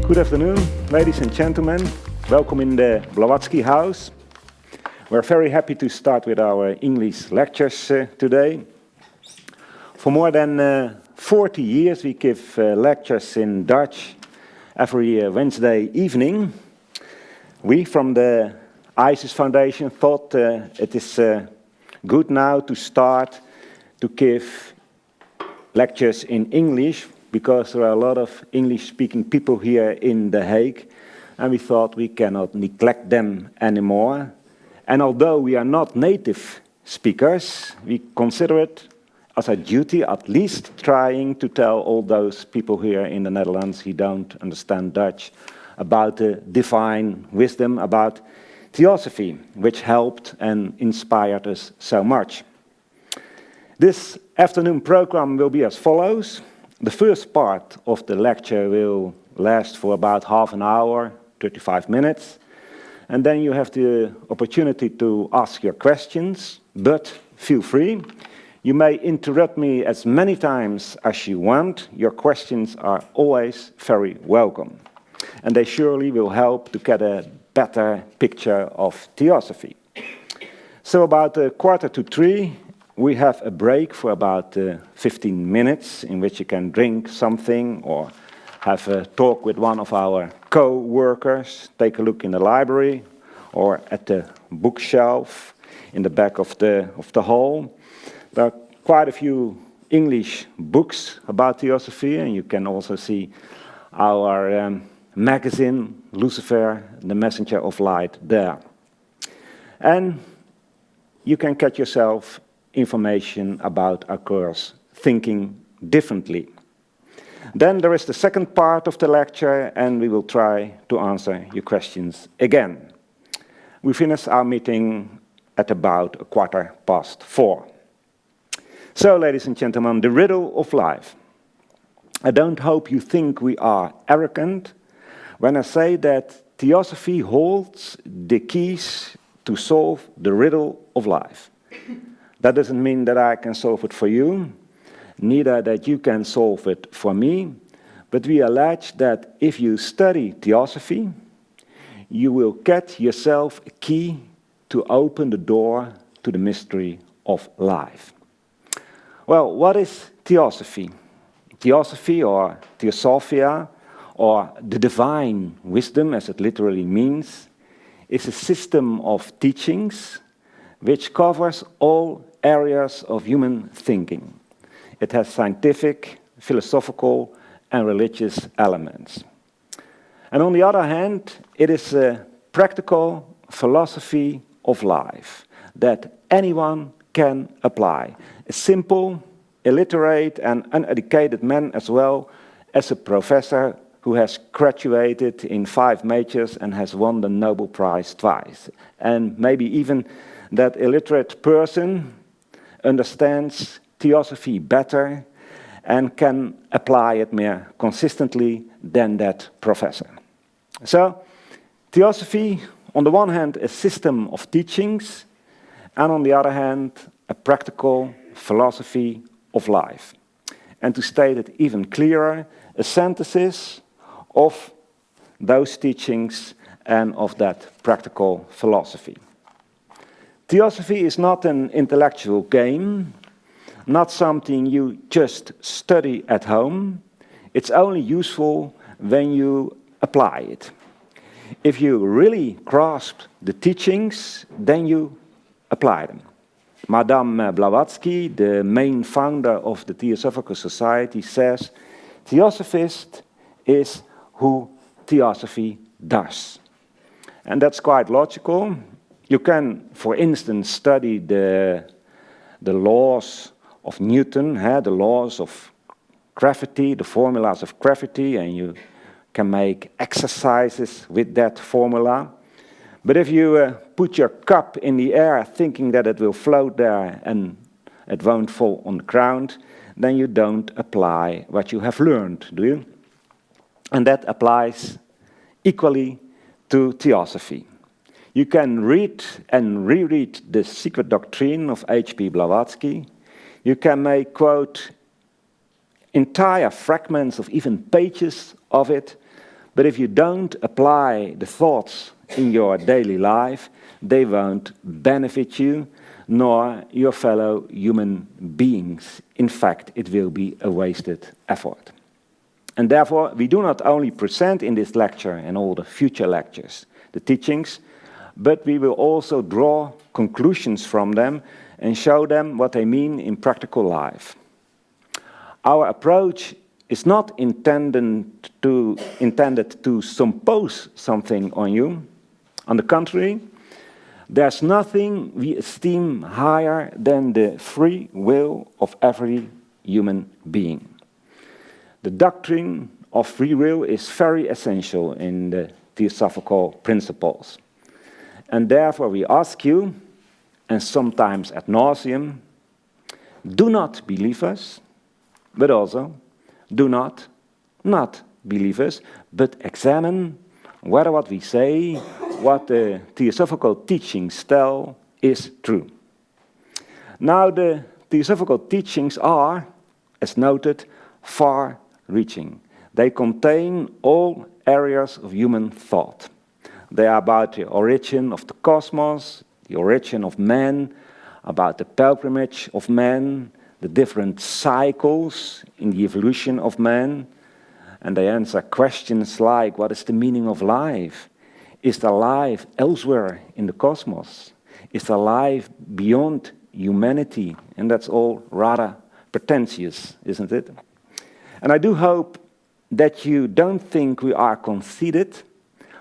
Good afternoon, ladies and gentlemen. Welcome in the Blavatsky house. We're very happy to start with our English lectures today. For more than 40 years we give lectures in Dutch every Wednesday evening. We from the ISIS Foundation thought it is good now to start to give lectures in English, because there are a lot of English-speaking people here in The Hague, and we thought we cannot neglect them anymore. And although we are not native speakers, we consider it as a duty, at least trying to tell all those people here in the Netherlands who don't understand Dutch about the divine wisdom, about Theosophy, which helped and inspired us so much. This afternoon program will be as follows. The first part of the lecture will last for about half an hour, 35 minutes, and then you have the opportunity to ask your questions, but feel free. You may interrupt me as many times as you want. Your questions are always very welcome, and they surely will help to get a better picture of Theosophy. So about 2:45, we have a break for about 15 minutes in which you can drink something or have a talk with one of our co-workers, take a look in the library or at the bookshelf in the back of the hall. There are quite a few English books about Theosophy, and you can also see our magazine, Lucifer, the Messenger of Light, there. And you can get yourself information about our course, Thinking Differently. Then there is the second part of the lecture, and we will try to answer your questions again. We finish our meeting at about 4:15. So, ladies and gentlemen, the riddle of life. I don't hope you think we are arrogant when I say that Theosophy holds the keys to solve the riddle of life. That doesn't mean that I can solve it for you, neither that you can solve it for me, but we allege that if you study Theosophy, you will get yourself a key to open the door to the mystery of life. Well, what is Theosophy? Theosophy, or Theosophia, or the divine wisdom, as it literally means, is a system of teachings which covers all areas of human thinking. It has scientific, philosophical, and religious elements. And on the other hand, it is a practical philosophy of life that anyone can apply. A simple, illiterate, and uneducated man, as well as a professor who has graduated in 5 majors and has won the Nobel Prize twice. And maybe even that illiterate person understands Theosophy better and can apply it more consistently than that professor. So, Theosophy, on the one hand, a system of teachings, and on the other hand, a practical philosophy of life. And to state it even clearer, a synthesis of those teachings and of that practical philosophy. Theosophy is not an intellectual game, not something you just study at home. It's only useful when you apply it. If you really grasp the teachings, then you apply them. Madame Blavatsky, the main founder of the Theosophical Society, says, "Theosophist is who Theosophy does." And that's quite logical. You can, for instance, study the laws of Newton, the laws of gravity, the formulas of gravity, and you can make exercises with that formula. But if you put your cup in the air thinking that it will float there and it won't fall on the ground, then you don't apply what you have learned, do you? And that applies equally to Theosophy. You can read and reread the Secret Doctrine of H.P. Blavatsky. You can make, quote, entire fragments of even pages of it, But if you don't apply the thoughts in your daily life, they won't benefit you, nor your fellow human beings. In fact, it will be a wasted effort. And therefore, we do not only present in this lecture and all the future lectures the teachings, but we will also draw conclusions from them and show them what they mean in practical life. Our approach is not intended to impose something on you. On the contrary, there's nothing we esteem higher than the free will of every human being. The doctrine of free will is very essential in the Theosophical principles. And therefore we ask you, and sometimes ad nauseam, do not believe us, but also do not believe us, but examine whether what we say, what the Theosophical teachings tell, is true. Now the Theosophical teachings are, as noted, far-reaching. They contain all areas of human thought. They are about the origin of the cosmos, the origin of man, about the pilgrimage of man, the different cycles in the evolution of man, and they answer questions like, what is the meaning of life? Is there life elsewhere in the cosmos? Is there life beyond humanity? And that's all rather pretentious, isn't it? And I do hope that you don't think we are conceited,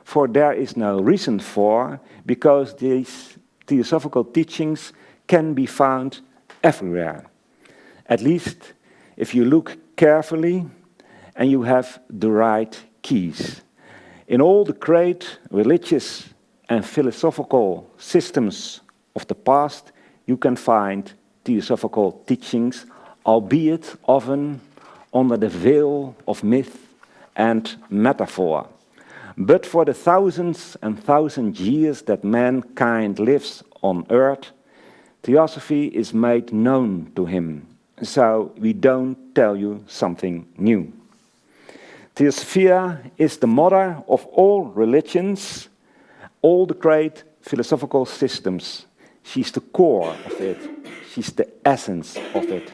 for there is no reason for, because these Theosophical teachings can be found everywhere. At least if you look carefully and you have the right keys. In all the great religious and philosophical systems of the past, you can find Theosophical teachings, albeit often under the veil of myth and metaphor. But for the thousands and thousands years that mankind lives on earth, Theosophy is made known to him. So we don't tell you something new. Theosophia is the mother of all religions, all the great philosophical systems. She's the core of it. She's the essence of it.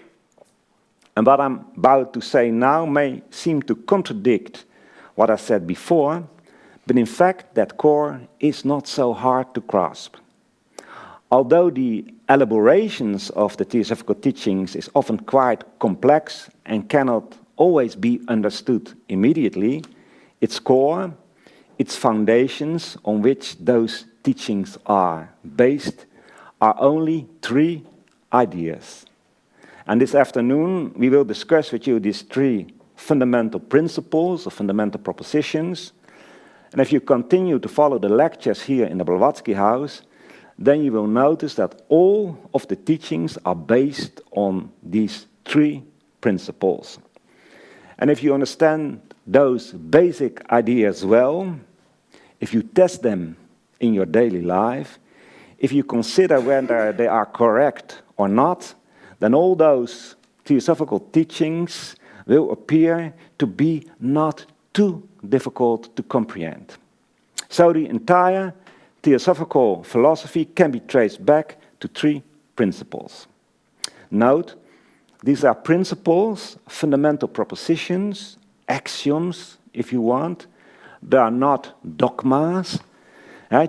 And what I'm about to say now may seem to contradict what I said before, but in fact that core is not so hard to grasp. Although the elaborations of the Theosophical teachings is often quite complex and cannot always be understood immediately, its core, its foundations on which those teachings are based, are only 3 ideas. And this afternoon we will discuss with you these 3 fundamental principles or fundamental propositions. And if you continue to follow the lectures here in the Blavatsky house, then you will notice that all of the teachings are based on these 3 principles. And if you understand those basic ideas well, if you test them in your daily life, if you consider whether they are correct or not, then all those Theosophical teachings will appear to be not too difficult to comprehend. So the entire Theosophical philosophy can be traced back to 3 principles. Note, these are principles, fundamental propositions, axioms, if you want. They are not dogmas.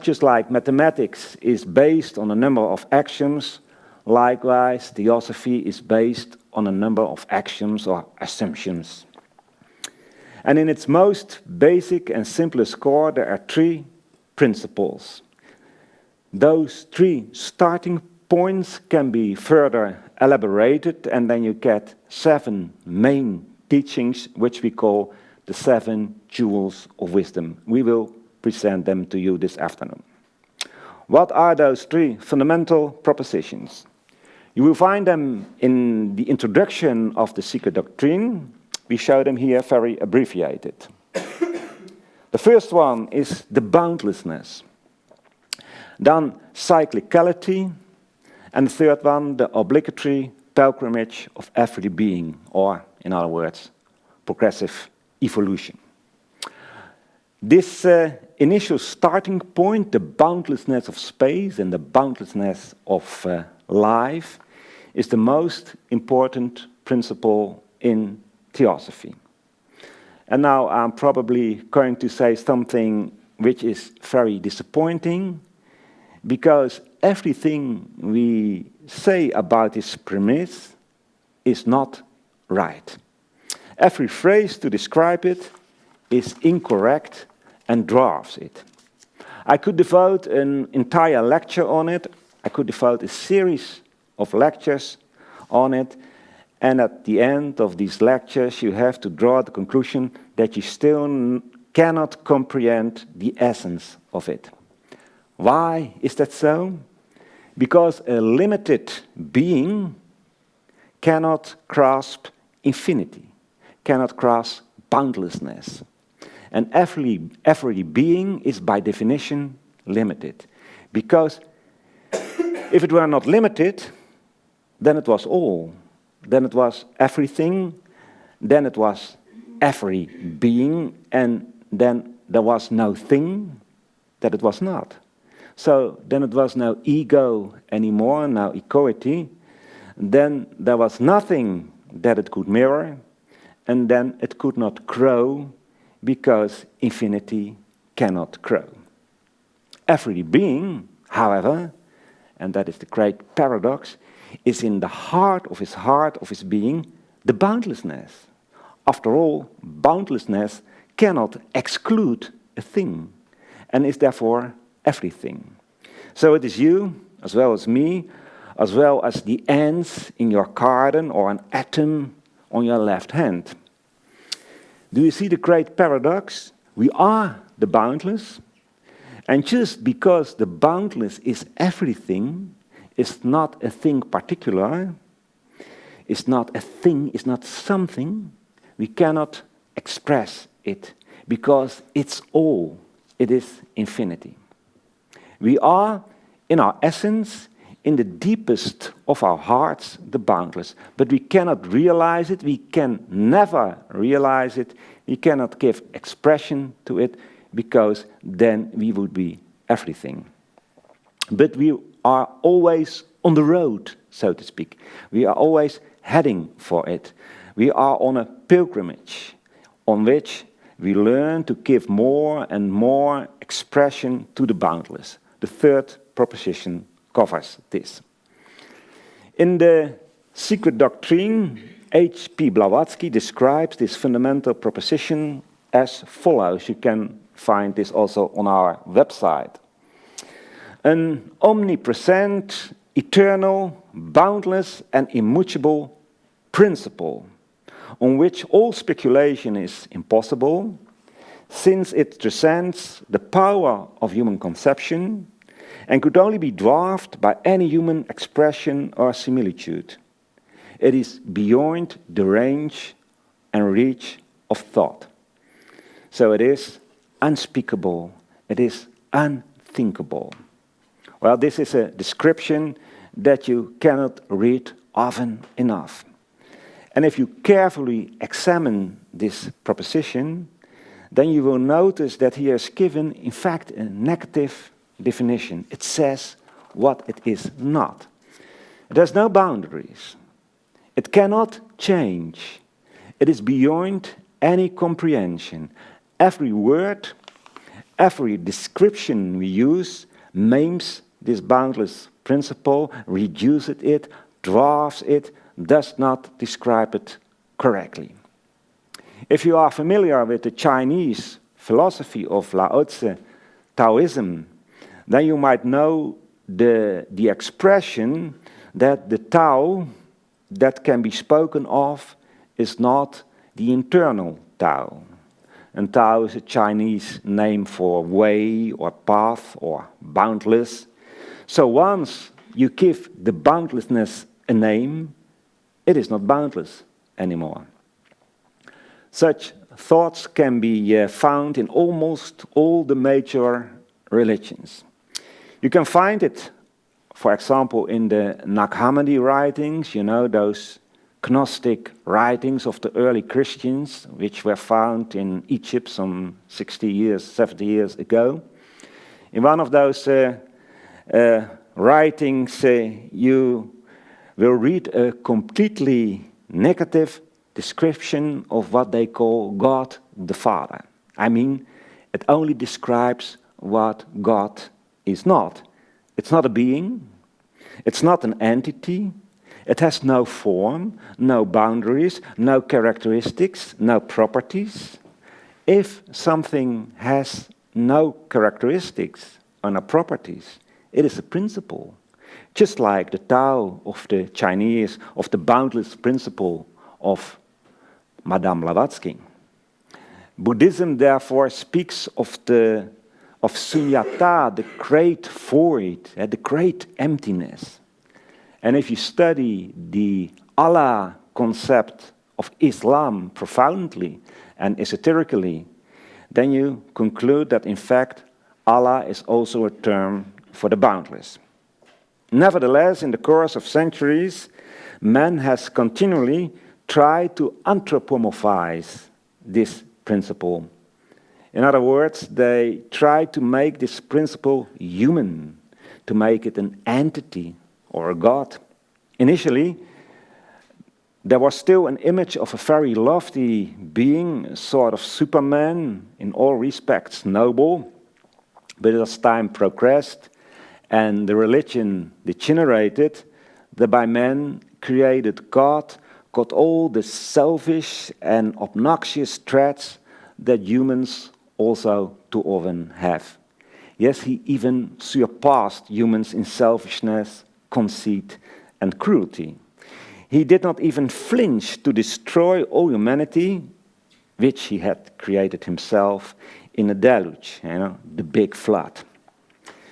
Just like mathematics is based on a number of axioms, likewise, Theosophy is based on a number of axioms or assumptions. And in its most basic and simplest core, there are 3 principles. Those 3 starting points can be further elaborated, and then you get 7 main teachings, which we call the 7 jewels of wisdom. We will present them to you this afternoon. What are those 3 fundamental propositions? You will find them in the introduction of the Secret Doctrine. We show them here very abbreviated. The first one is the boundlessness. Then cyclicality. And the third one, the obligatory pilgrimage of every being, or in other words, progressive evolution. This initial starting point, the boundlessness of space and the boundlessness of life, is the most important principle in Theosophy. And now I'm probably going to say something which is very disappointing, because everything we say about this premise is not right. Every phrase to describe it is incorrect and dwarfs it. I could devote an entire lecture on it. I could devote a series of lectures on it. And at the end of these lectures, you have to draw the conclusion that you still cannot comprehend the essence of it. Why is that so? Because a limited being cannot grasp infinity, cannot grasp boundlessness. And every being is by definition limited. Because if it were not limited, then it was all. Then it was everything, then it was every being, and then there was no thing that it was not. So then it was no ego anymore, no equity. Then there was nothing that it could mirror, and then it could not grow, because infinity cannot grow. Every being, however, and that is the great paradox, is in the heart of his being, the boundlessness. After all, boundlessness cannot exclude a thing, and is therefore everything. So it is you, as well as me, as well as the ants in your garden or an atom on your left hand. Do you see the great paradox? We are the boundless, and just because the boundless is everything, is not a thing particular, is not a thing, is not something, we cannot express it, because it's all, it is infinity. We are, in our essence, in the deepest of our hearts, the boundless. But we cannot realize it, we can never realize it, we cannot give expression to it, because then we would be everything. But we are always on the road, so to speak. We are always heading for it. We are on a pilgrimage on which we learn to give more and more expression to the boundless. The third proposition covers this. In the Secret Doctrine, H.P. Blavatsky describes this fundamental proposition as follows. You can find this also on our website. An omnipresent, eternal, boundless, and immutable principle on which all speculation is impossible, since it transcends the power of human conception and could only be dwarfed by any human expression or similitude. It is beyond the range and reach of thought. So it is unspeakable, it is unthinkable. Well, this is a description that you cannot read often enough. And if you carefully examine this proposition, then you will notice that he has given, in fact, a negative definition. It says what it is not. It has no boundaries. It cannot change. It is beyond any comprehension. Every word, every description we use maims this boundless principle, reduces it, dwarfs it, does not describe it correctly. If you are familiar with the Chinese philosophy of Lao Tzu, Taoism, then you might know the expression that the Tao that can be spoken of is not the internal Tao. And Tao is a Chinese name for way or path or boundless. So once you give the boundlessness a name, it is not boundless anymore. Such thoughts can be found in almost all the major religions. You can find it, for example, in the Nag Hammadi writings, you know, those Gnostic writings of the early Christians, which were found in Egypt some 60 years, 70 years ago. In one of those writings, you will read a completely negative description of what they call God the Father. I mean, it only describes what God is not. It's not a being, it's not an entity, it has no form, no boundaries, no characteristics, no properties. If something has no characteristics or no properties, it is a principle. Just like the Tao of the Chinese, of the boundless principle of Madame Blavatsky. Buddhism therefore speaks of sunyata, the great void, the great emptiness. And if you study the Allah concept of Islam profoundly and esoterically, then you conclude that in fact Allah is also a term for the boundless. Nevertheless, in the course of centuries, man has continually tried to anthropomorphize this principle. In other words, they try to make this principle human, to make it an entity or a god. Initially, there was still an image of a very lofty being, a sort of Superman, in all respects noble. But as time progressed and the religion degenerated, thereby man created God, got all the selfish and obnoxious traits that humans also too often have. Yes, he even surpassed humans in selfishness, conceit, and cruelty. He did not even flinch to destroy all humanity, which he had created himself in a deluge, the big flood.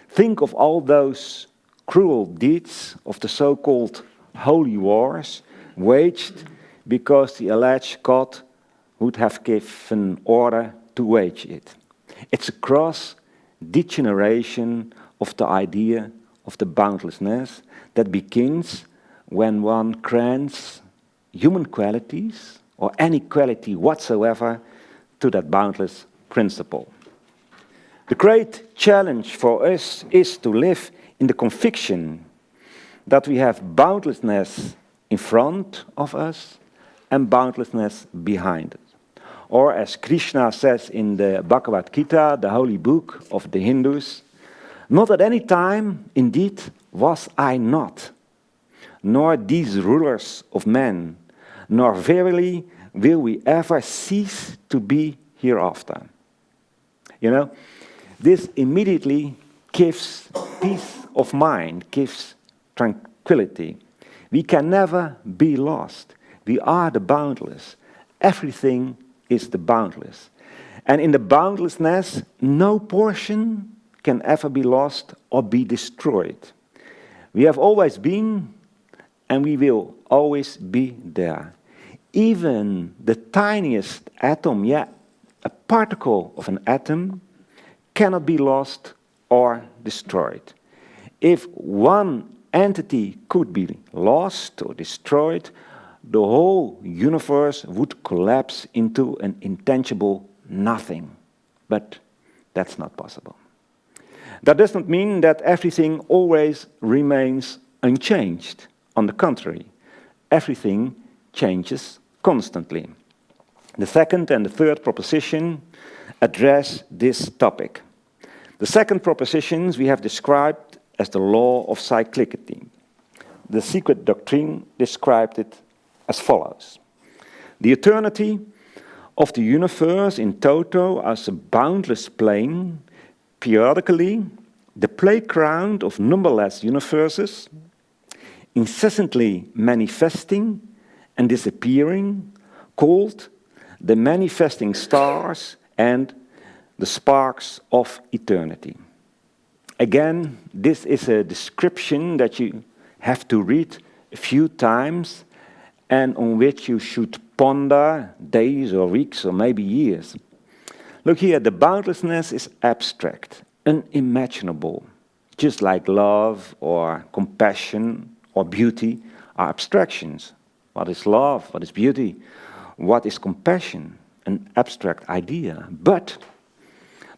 Think of all those cruel deeds of the so-called holy wars waged because the alleged God would have given order to wage it. It's a gross degeneration of the idea of the boundlessness that begins when one grants human qualities or any quality whatsoever to that boundless principle. The great challenge for us is to live in the conviction that we have boundlessness in front of us and boundlessness behind it. Or as Krishna says in the Bhagavad Gita, the holy book of the Hindus, not at any time, indeed, was I not, nor these rulers of men, nor verily will we ever cease to be hereafter. This immediately gives peace of mind, gives tranquility. We can never be lost. We are the boundless. Everything is the boundless. And in the boundlessness, no portion can ever be lost or be destroyed. We have always been, and we will always be there. Even the tiniest atom, a particle of an atom, cannot be lost or destroyed. If one entity could be lost or destroyed, the whole universe would collapse into an intangible nothing. But that's not possible. That does not mean that everything always remains unchanged. On the contrary, everything changes constantly. The second and the third proposition address this topic. The second propositions we have described as the law of cyclicity. The secret doctrine described it as follows. The eternity of the universe in toto as a boundless plane, periodically the playground of numberless universes, incessantly manifesting and disappearing, called the manifesting stars and the sparks of eternity. Again, this is a description that you have to read a few times and on which you should ponder days or weeks or maybe years. Look here, the boundlessness is abstract, unimaginable, just like love or compassion or beauty are abstractions what is love, what is beauty, what is compassion, an abstract idea. But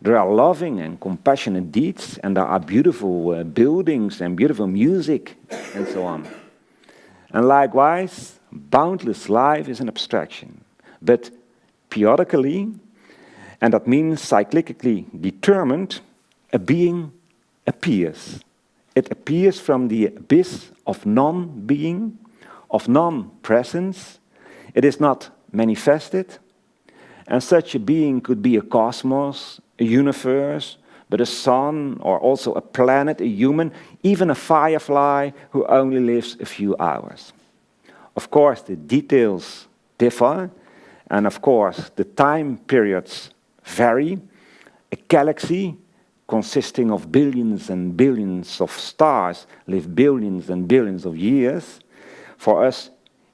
there are loving and compassionate deeds, and there are beautiful buildings and beautiful music, and so on. And likewise, boundless life is an abstraction, but periodically, and that means cyclically determined, a being appears. It appears from the abyss of non-being, of non-presence. It is not manifested, and such a being could be a cosmos, a universe, but a sun, or also a planet, a human, even a firefly who only lives a few hours. Of course, the details differ, and of course, the time periods vary. A galaxy consisting of billions and billions of stars live billions and billions of years. For us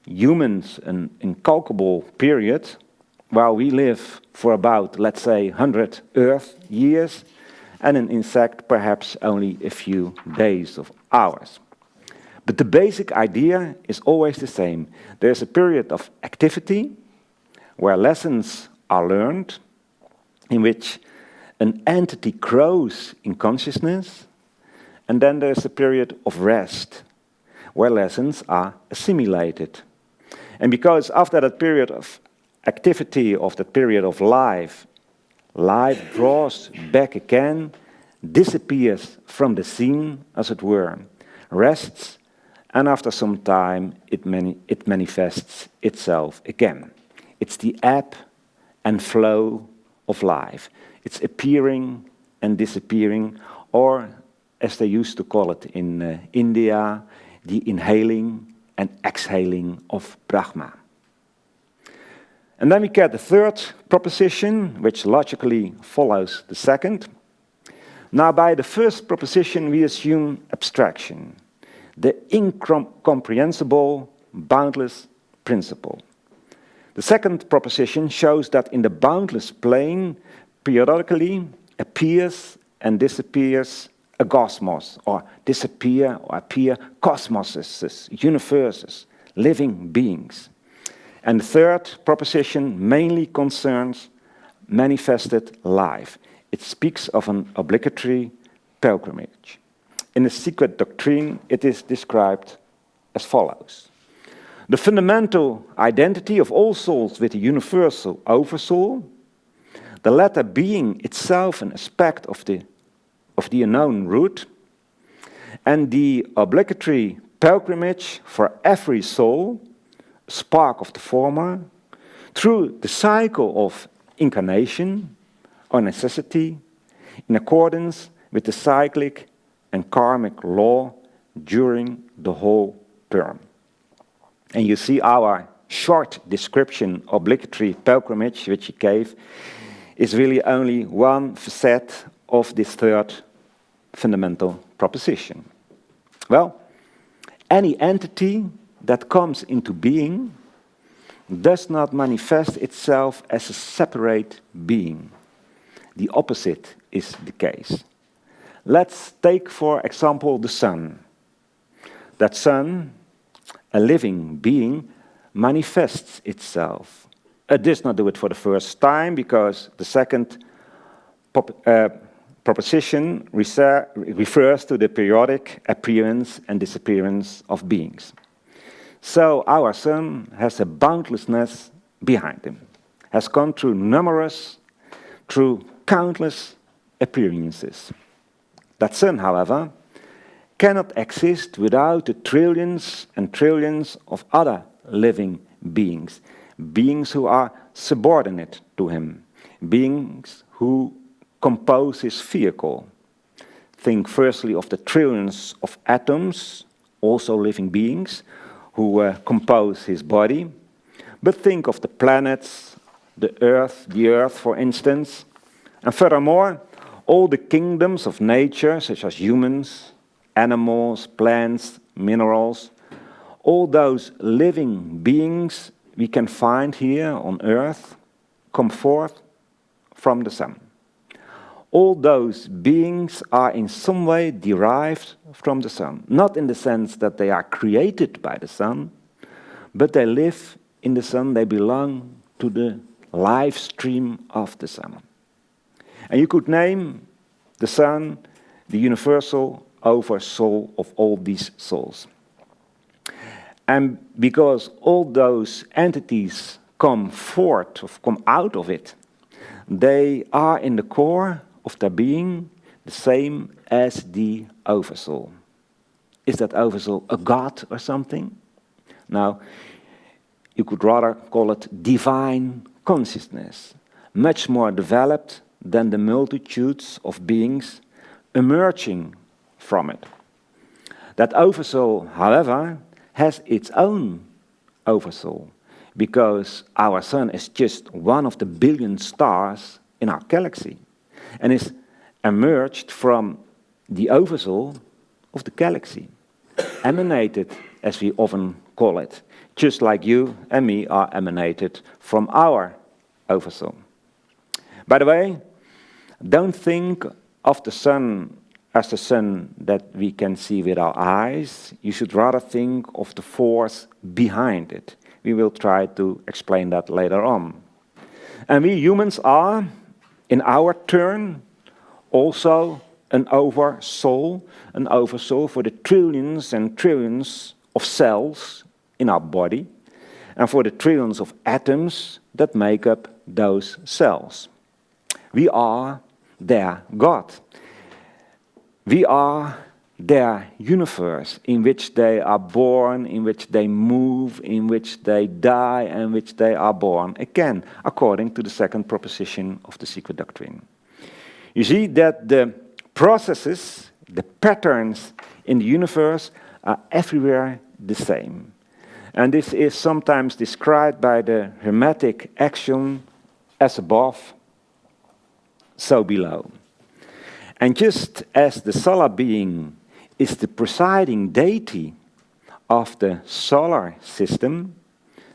humans, an incalculable period, while we live for about, let's say, 100 Earth years, and an insect perhaps only a few days of hours. But the basic idea is always the same. There's a period of activity where lessons are learned, in which an entity grows in consciousness, and then there's a period of rest, where lessons are assimilated. And because after that period of activity, of that period of life, life draws back again, disappears from the scene, as it were, rests, and after some time it manifests itself again. It's the ebb and flow of life. It's appearing and disappearing, or as they used to call it in India, the inhaling and exhaling of Brahma. And then we get the third proposition, which logically follows the second. Now, by the first proposition, we assume abstraction, the incomprehensible, boundless principle. The second proposition shows that in the boundless plane, periodically appears and disappears a cosmos, or disappear or appear cosmoses, universes, living beings. And the third proposition mainly concerns manifested life. It speaks of an obligatory pilgrimage. In the secret doctrine, it is described as follows. The fundamental identity of all souls with the universal oversoul, the latter being itself an aspect of the unknown root, and the obligatory pilgrimage for every soul, spark of the former, through the cycle of incarnation or necessity, in accordance with the cyclic and karmic law during the whole term. And you see our short description, obligatory pilgrimage, which he gave, is really only one facet of this third fundamental proposition. Well, any entity that comes into being does not manifest itself as a separate being. The opposite is the case. Let's take, for example, the sun. That sun, a living being, manifests itself. It does not do it for the first time, because the second proposition refers to the periodic appearance and disappearance of beings. So our sun has a boundlessness behind him, has gone through countless appearances. That sun, however, cannot exist without the trillions and trillions of other living beings, beings who are subordinate to him, beings who compose his vehicle. Think firstly of the trillions of atoms, also living beings, who compose his body, but think of the planets, the earth, for instance, and furthermore, all the kingdoms of nature, such as humans, animals, plants, minerals, all those living beings we can find here on earth come forth from the sun. All those beings are in some way derived from the sun, not in the sense that they are created by the sun, but they live in the sun, they belong to the life stream of the sun. And you could name the sun the universal oversoul of all these souls. And because all those entities come forth, or come out of it, they are in the core of their being the same as the oversoul. Is that oversoul a god or something? Now, you could rather call it divine consciousness, much more developed than the multitudes of beings emerging from it. That oversoul, however, has its own oversoul, because our sun is just one of the billion stars in our galaxy, and is emerged from the oversoul of the galaxy, emanated, as we often call it, just like you and me are emanated from our oversoul. By the way, don't think of the sun as the sun that we can see with our eyes. You should rather think of the force behind it. We will try to explain that later on. And we humans are, in our turn, also an oversoul for the trillions and trillions of cells in our body, and for the trillions of atoms that make up those cells. We are their God. We are their universe, in which they are born, in which they move, in which they die, and which they are born again, according to the second proposition of the secret doctrine. You see that the processes, the patterns in the universe are everywhere the same. And this is sometimes described by the Hermetic axiom, as above, so below. And just as the solar being is the presiding deity of the solar system,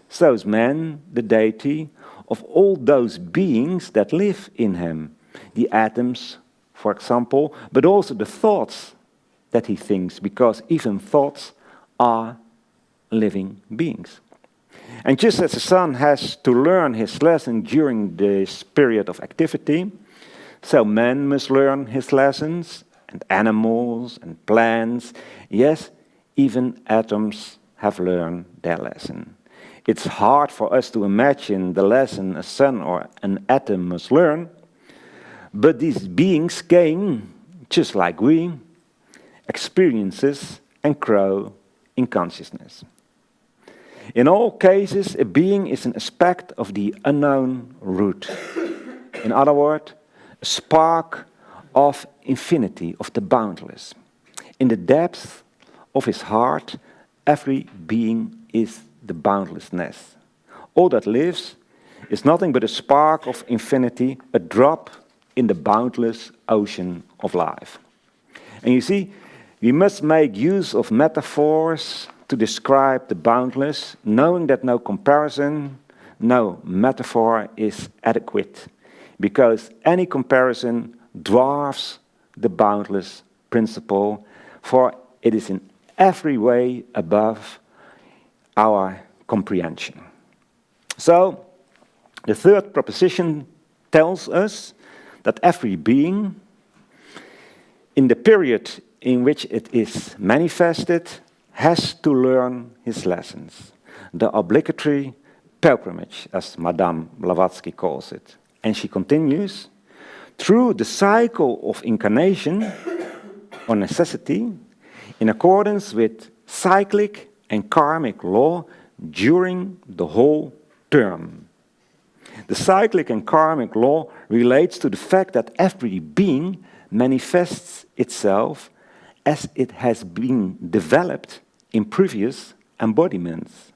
so is man the deity of all those beings that live in him. The atoms, for example, but also the thoughts that he thinks, because even thoughts are living beings. And just as the sun has to learn his lesson during this period of activity, so man must learn his lessons, and animals and plants, yes, even atoms have learned their lesson. It's hard for us to imagine the lesson a sun or an atom must learn, but these beings gain, just like we, experiences and grow in consciousness. In all cases, a being is an aspect of the unknown root. In other words, a spark of infinity, of the boundless. In the depths of his heart, every being is the boundlessness. All that lives is nothing but a spark of infinity, a drop in the boundless ocean of life. And you see, we must make use of metaphors to describe the boundless, knowing that no comparison, no metaphor is adequate, because any comparison dwarfs the boundless principle, for it is in every way above our comprehension. So, the third proposition tells us that every being, in the period in which it is manifested, has to learn his lessons. The obligatory pilgrimage, as Madame Blavatsky calls it. And she continues, through the cycle of incarnation, or necessity, in accordance with cyclic and karmic law during the whole term. The cyclic and karmic law relates to the fact that every being manifests itself as it has been developed in previous embodiments.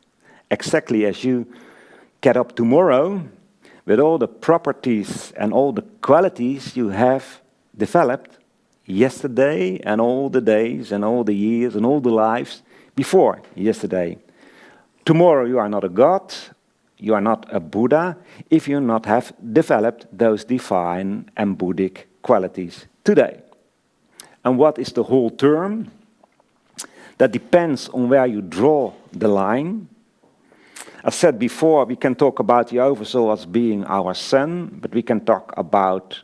Exactly as you get up tomorrow with all the properties and all the qualities you have developed yesterday and all the days and all the years and all the lives before yesterday. Tomorrow you are not a god, you are not a Buddha, if you not have developed those divine and Buddhic qualities today. And what is the whole term? That depends on where you draw the line. As said before, we can talk about the oversoul as being our sun, but we can talk about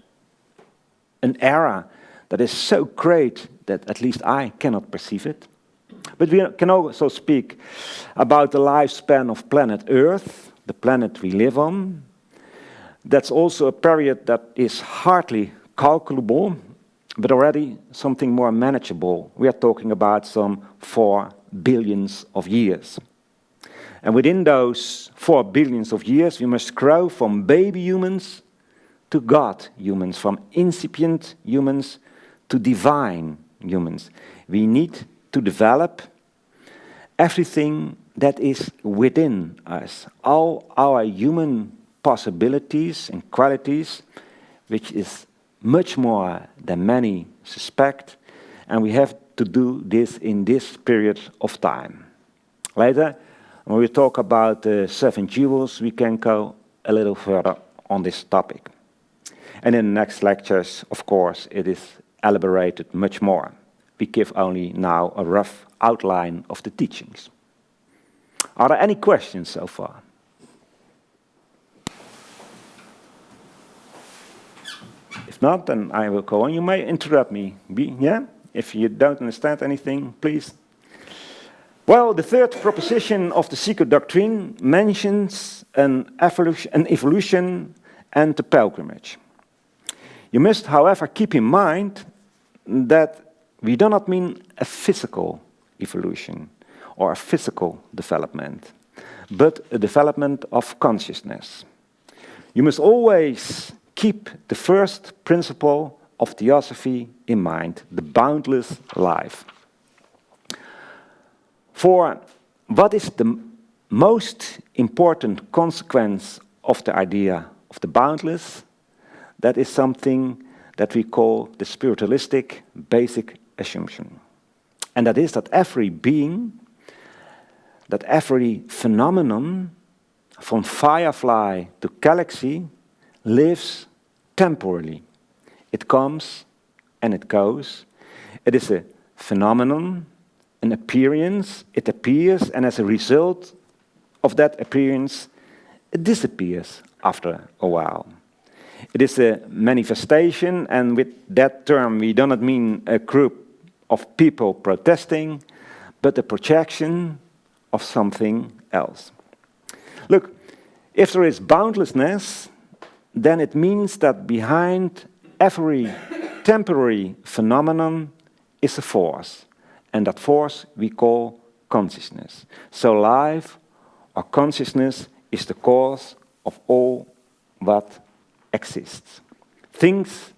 an era that is so great that at least I cannot perceive it. But we can also speak about the lifespan of planet Earth, the planet we live on. That's also a period that is hardly calculable, but already something more manageable. We are talking about some 4 billion of years. And within those 4 billion of years, we must grow from baby humans to God humans, from incipient humans to divine humans. We need to develop everything that is within us, all our human possibilities and qualities, which is much more than many suspect, and we have to do this in this period of time. Later, when we talk about the 7 jewels, we can go a little further on this topic. And in the next lectures, of course, it is elaborated much more. We give only now a rough outline of the teachings. Are there any questions so far? If not, then I will go on. You may interrupt me. Yeah? If you don't understand anything, please. Well, the third proposition of the secret doctrine mentions an evolution and the pilgrimage. You must, however, keep in mind that we do not mean a physical evolution or a physical development, but a development of consciousness. You must always keep the first principle of Theosophy in mind, the boundless life. For what is the most important consequence of the idea of the boundless? That is something that we call the spiritualistic basic assumption. And that is that every being, that every phenomenon, from firefly to galaxy, lives temporally. It comes and it goes. It is a phenomenon, an appearance. It appears, and as a result of that appearance, it disappears after a while. It is a manifestation, and with that term we do not mean a group of people protesting, but a projection of something else. Look, if there is boundlessness, then it means that behind every temporary phenomenon is a force, and that force we call consciousness. So life or consciousness is the cause of all what exists. Things,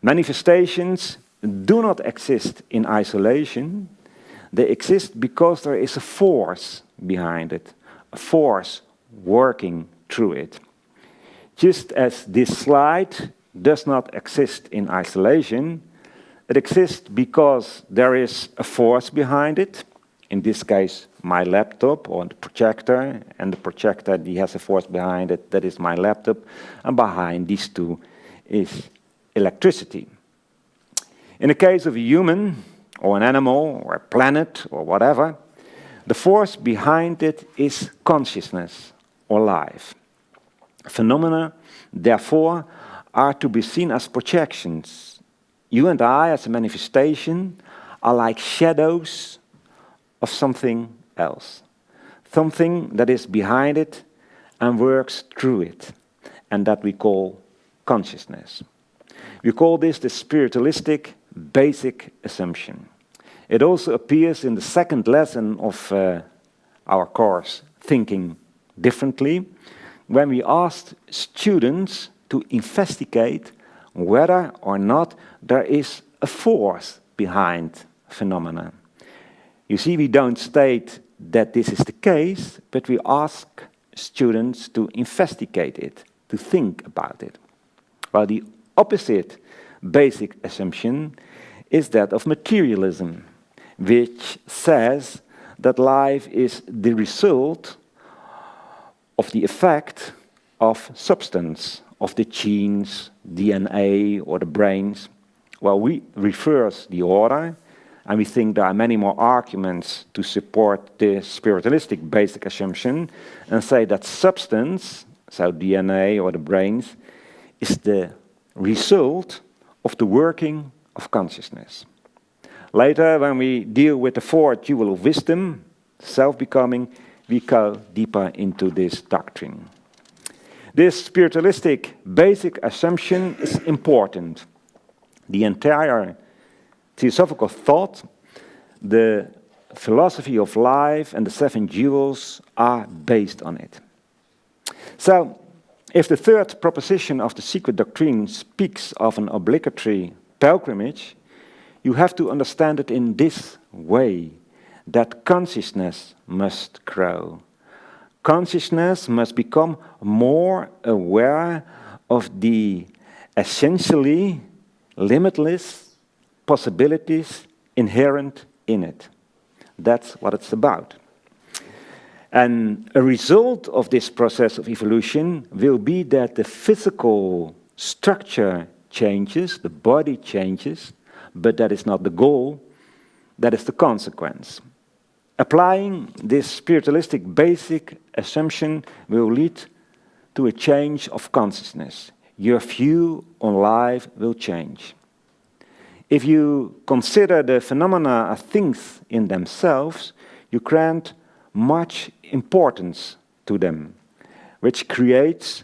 manifestations do not exist in isolation. They exist because there is a force behind it, a force working through it. Just as this slide does not exist in isolation, it exists because there is a force behind it. In this case, my laptop or the projector, and the projector has a force behind it, that is my laptop, and behind these two is electricity. In the case of a human, or an animal, or a planet, or whatever, the force behind it is consciousness, or life. Phenomena, therefore, are to be seen as projections. You and I, as a manifestation, are like shadows of something else. Something that is behind it and works through it, and that we call consciousness. We call this the spiritualistic basic assumption. It also appears in the second lesson of our course, Thinking Differently, when we asked students to investigate whether or not there is a force behind phenomena. You see, we don't state that this is the case, but we ask students to investigate it, to think about it. While the opposite basic assumption is that of materialism, which says that life is the result of the effect of substance, of the genes, DNA, or the brains. Well, we reverse the order, And we think there are many more arguments to support the spiritualistic basic assumption and say that substance, so DNA or the brains, is the result of the working of consciousness. Later, when we deal with the fourth jewel of wisdom, self-becoming, we go deeper into this doctrine. This spiritualistic basic assumption is important. The entire Theosophical thought, the philosophy of life and the seven jewels are based on it. So, if the third proposition of the secret doctrine speaks of an obligatory pilgrimage, you have to understand it in this way, that consciousness must grow. Consciousness must become more aware of the essentially limitless possibilities inherent in it. That's what it's about. And a result of this process of evolution will be that the physical structure changes, the body changes, but that is not the goal, that is the consequence. Applying this spiritualistic basic assumption will lead to a change of consciousness. Your view on life will change. If you consider the phenomena as things in themselves, you grant much importance to them, which creates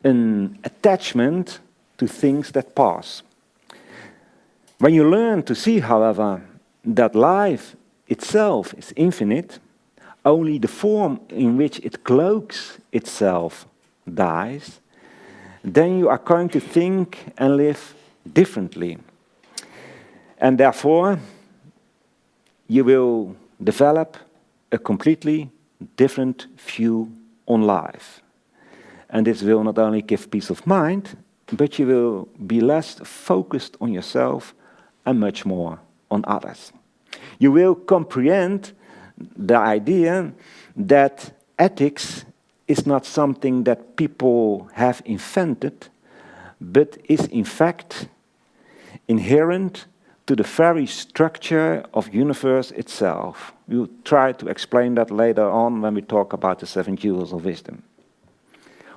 an attachment to things that pass. When you learn to see, however, that life itself is infinite, only the form in which it cloaks itself dies, then you are going to think and live differently. And therefore, you will develop a completely different view on life. And this will not only give peace of mind, but you will be less focused on yourself and much more on others. You will comprehend the idea that ethics is not something that people have invented, but is in fact inherent to the very structure of universe itself. We'll try to explain that later on when we talk about the seven jewels of wisdom.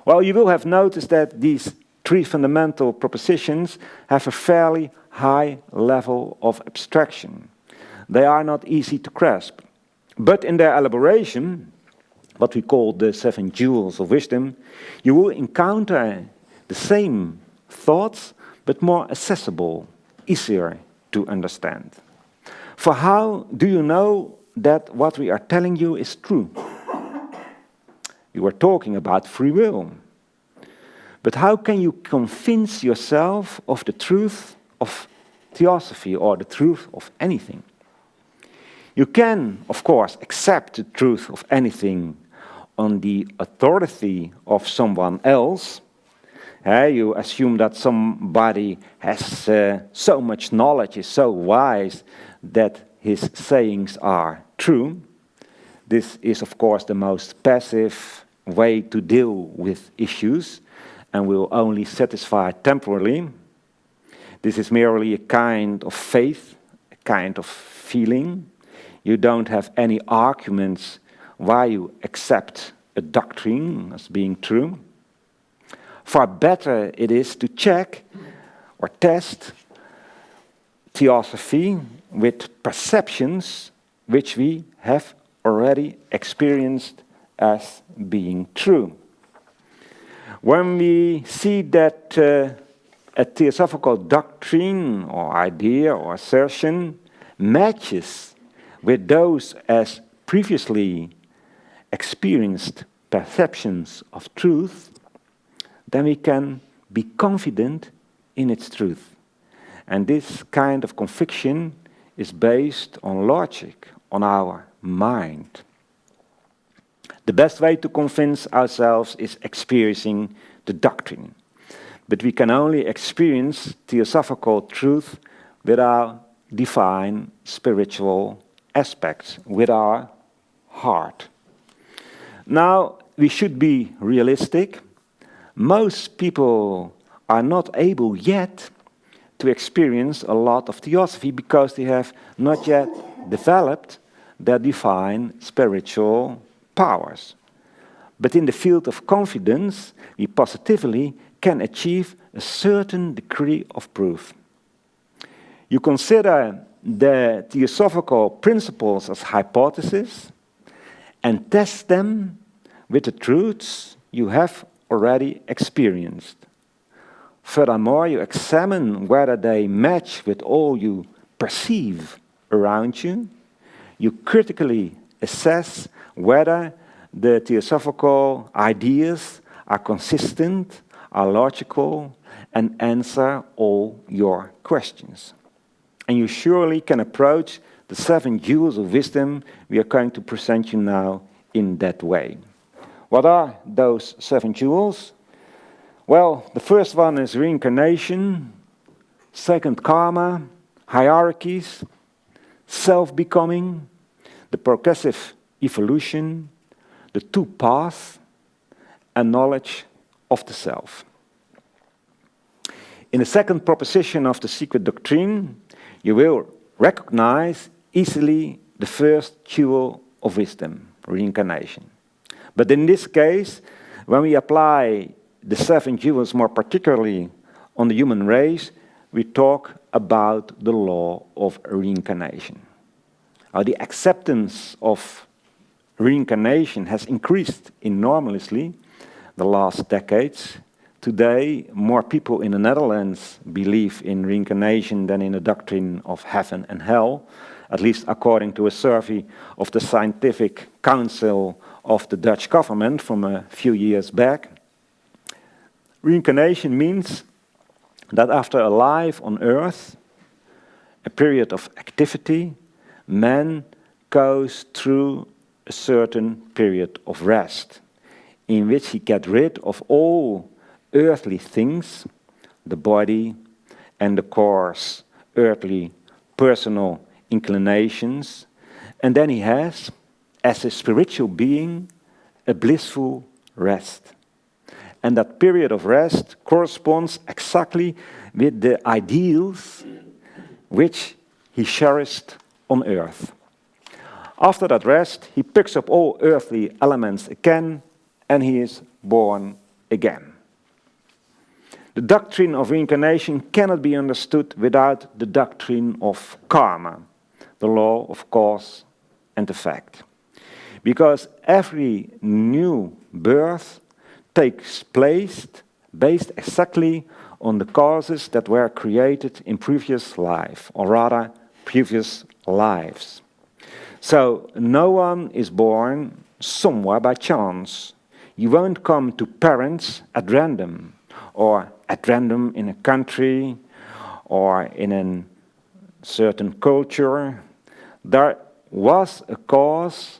Well, you will have noticed that these three fundamental propositions have a fairly high level of abstraction. They are not easy to grasp. But in their elaboration, what we call the seven jewels of wisdom, you will encounter the same thoughts, but more accessible, easier to understand. For how do you know that what we are telling you is true? You are talking about free will. But how can you convince yourself of the truth of theosophy or the truth of anything? You can, of course, accept the truth of anything on the authority of someone else. You assume that somebody has so much knowledge, is so wise, that his sayings are true. This is, of course, the most passive way to deal with issues and will only satisfy temporarily. This is merely a kind of faith, a kind of feeling. You don't have any arguments why you accept a doctrine as being true. Far better it is to check or test theosophy with perceptions which we have already experienced as being true. When we see that a theosophical doctrine or idea or assertion matches with those as previously experienced perceptions of truth, then we can be confident in its truth. And this kind of conviction is based on logic, on our mind. The best way to convince ourselves is experiencing the doctrine. But we can only experience theosophical truth with our divine spiritual aspects, with our heart. Now, we should be realistic. Most people are not able yet to experience a lot of theosophy because they have not yet developed their divine spiritual powers. But in the field of confidence, we positively can achieve a certain degree of proof. You consider the theosophical principles as hypotheses and test them with the truths you have already experienced. Furthermore, you examine whether they match with all you perceive around you. You critically assess whether the theosophical ideas are consistent, are logical, and answer all your questions. And you surely can approach the 7 jewels of wisdom we are going to present you now in that way. What are those 7 jewels? Well, the first one is reincarnation, second karma, hierarchies, self-becoming, the progressive evolution, the 2 paths, and knowledge of the self. In the second proposition of the secret doctrine, you will recognize easily the first jewel of wisdom, reincarnation. But in this case, when we apply the 7 jewels more particularly on the human race, we talk about the law of reincarnation. The acceptance of reincarnation has increased enormously the last decades. Today, more people in the Netherlands believe in reincarnation than in the doctrine of heaven and hell, at least according to a survey of the Scientific Council of the Dutch government from a few years back. Reincarnation means that after a life on earth, a period of activity, man goes through a certain period of rest, in which he gets rid of all earthly things, the body and the coarse, earthly, personal inclinations, and then he has, as a spiritual being, a blissful rest. And that period of rest corresponds exactly with the ideals which he cherished on earth. After that rest, he picks up all earthly elements again, and he is born again. The doctrine of reincarnation cannot be understood without the doctrine of karma, the law of cause and effect. Because every new birth takes place based exactly on the causes that were created in previous life, or rather, previous lives. So, no one is born somewhere by chance. You won't come to parents at random, or at random in a country, or in a certain culture. There was a cause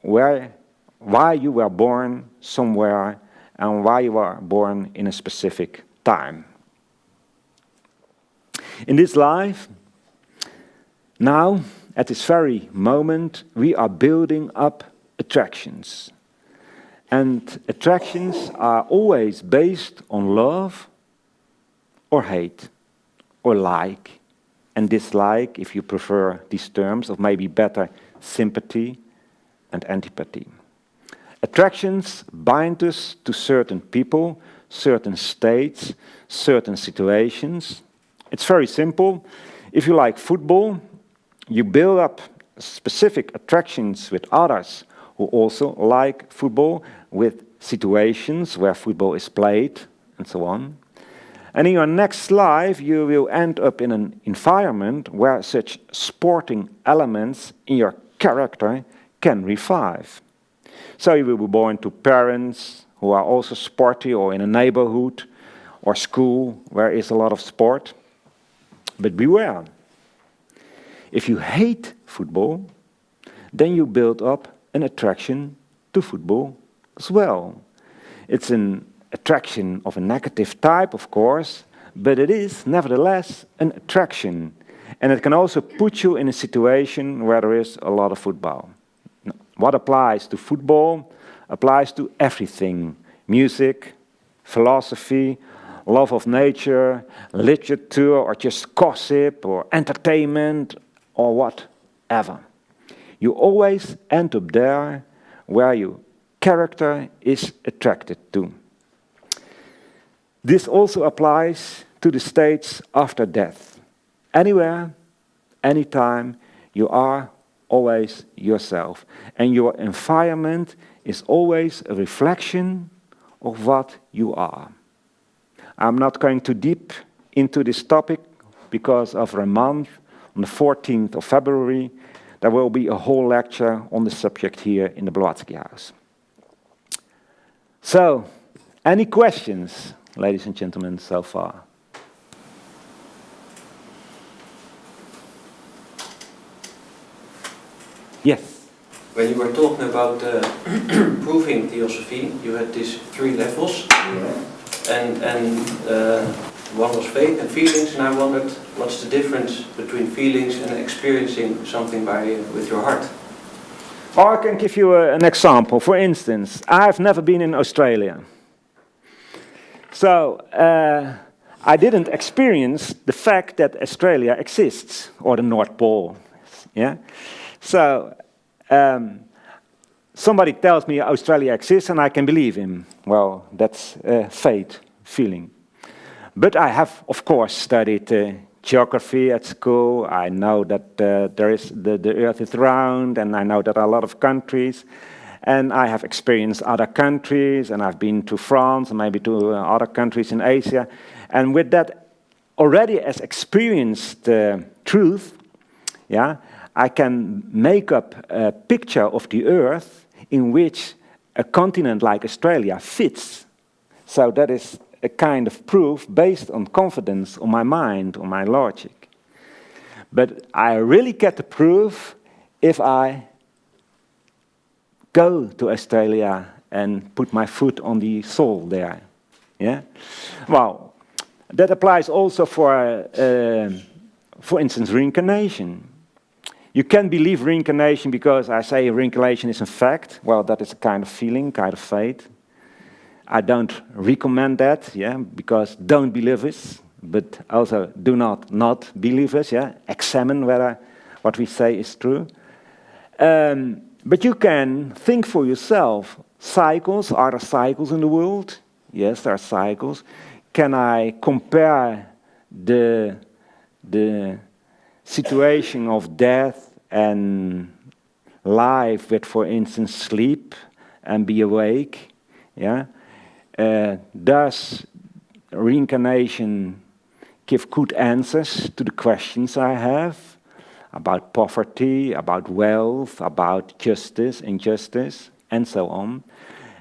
why you were born somewhere and why you were born in a specific time. In this life, now, at this very moment, we are building up attractions. And attractions are always based on love or hate, or like and dislike, if you prefer these terms, or maybe better, sympathy and antipathy. Attractions bind us to certain people, certain states, certain situations. It's very simple. If you like football, you build up specific attractions with others who also like football, with situations where football is played, and so on. And in your next life, you will end up in an environment where such sporting elements in your character can revive. So you will be born to parents who are also sporty, or in a neighborhood or school where is a lot of sport. But beware. If you hate football, then you build up an attraction to football as well. It's an attraction of a negative type, of course, but it is nevertheless an attraction. And it can also put you in a situation where there is a lot of football. What applies to football applies to everything: music, philosophy, love of nature, literature, or just gossip, or entertainment, or whatever. You always end up there where your character is attracted to. This also applies to the states after death. Anywhere, anytime, you are always yourself. And your environment is always a reflection of what you are. I'm not going too deep into this topic because over a month, on the 14th of February, there will be a whole lecture on the subject here in the Blavatsky House. So, any questions, ladies and gentlemen, so far? Yes. When you were talking about proving theosophy, you had these 3 levels, and one was faith and feelings, and I wondered what's the difference between feelings and experiencing something with your heart? Or I can give you an example. For instance, I've never been in Australia. So, I didn't experience the fact that Australia exists, or the North Pole. Yeah? So, somebody tells me Australia exists and I can believe him. Well, that's faith, feeling. But I have, of course, studied geography at school. I know that the Earth is round, and I know that there are a lot of countries. And I have experienced other countries, and I've been to France, and maybe to other countries in Asia. And with that already as experienced truth, yeah, I can make up a picture of the Earth in which a continent like Australia fits. So that is a kind of proof based on confidence on my mind, on my logic. But I really get the proof if I go to Australia and put my foot on the soil there. Yeah? Well, that applies also for instance, reincarnation. You can believe reincarnation because I say reincarnation is a fact. Well, that is a kind of feeling, kind of faith. I don't recommend that, yeah, because don't believe us, but also do not believe us, yeah. Examine whether what we say is true. But you can think for yourself. Cycles, are there cycles in the world? Yes, there are cycles. Can I compare the situation of death and life with, for instance, sleep and be awake? Yeah. Does reincarnation give good answers to the questions I have about poverty, about wealth, about justice, injustice, and so on?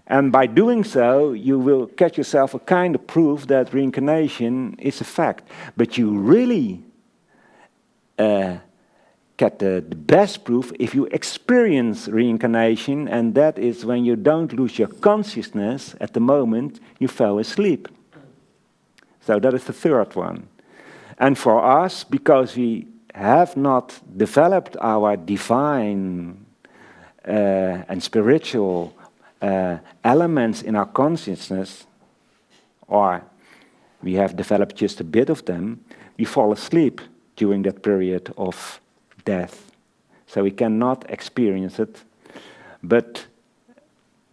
And by doing so, you will get yourself a kind of proof that reincarnation is a fact. But you really get the best proof if you experience reincarnation, and that is when you don't lose your consciousness at the moment you fell asleep. So that is the third one. And for us, because we have not developed our divine and spiritual elements in our consciousness, or we have developed just a bit of them, we fall asleep during that period of death. So we cannot experience it. But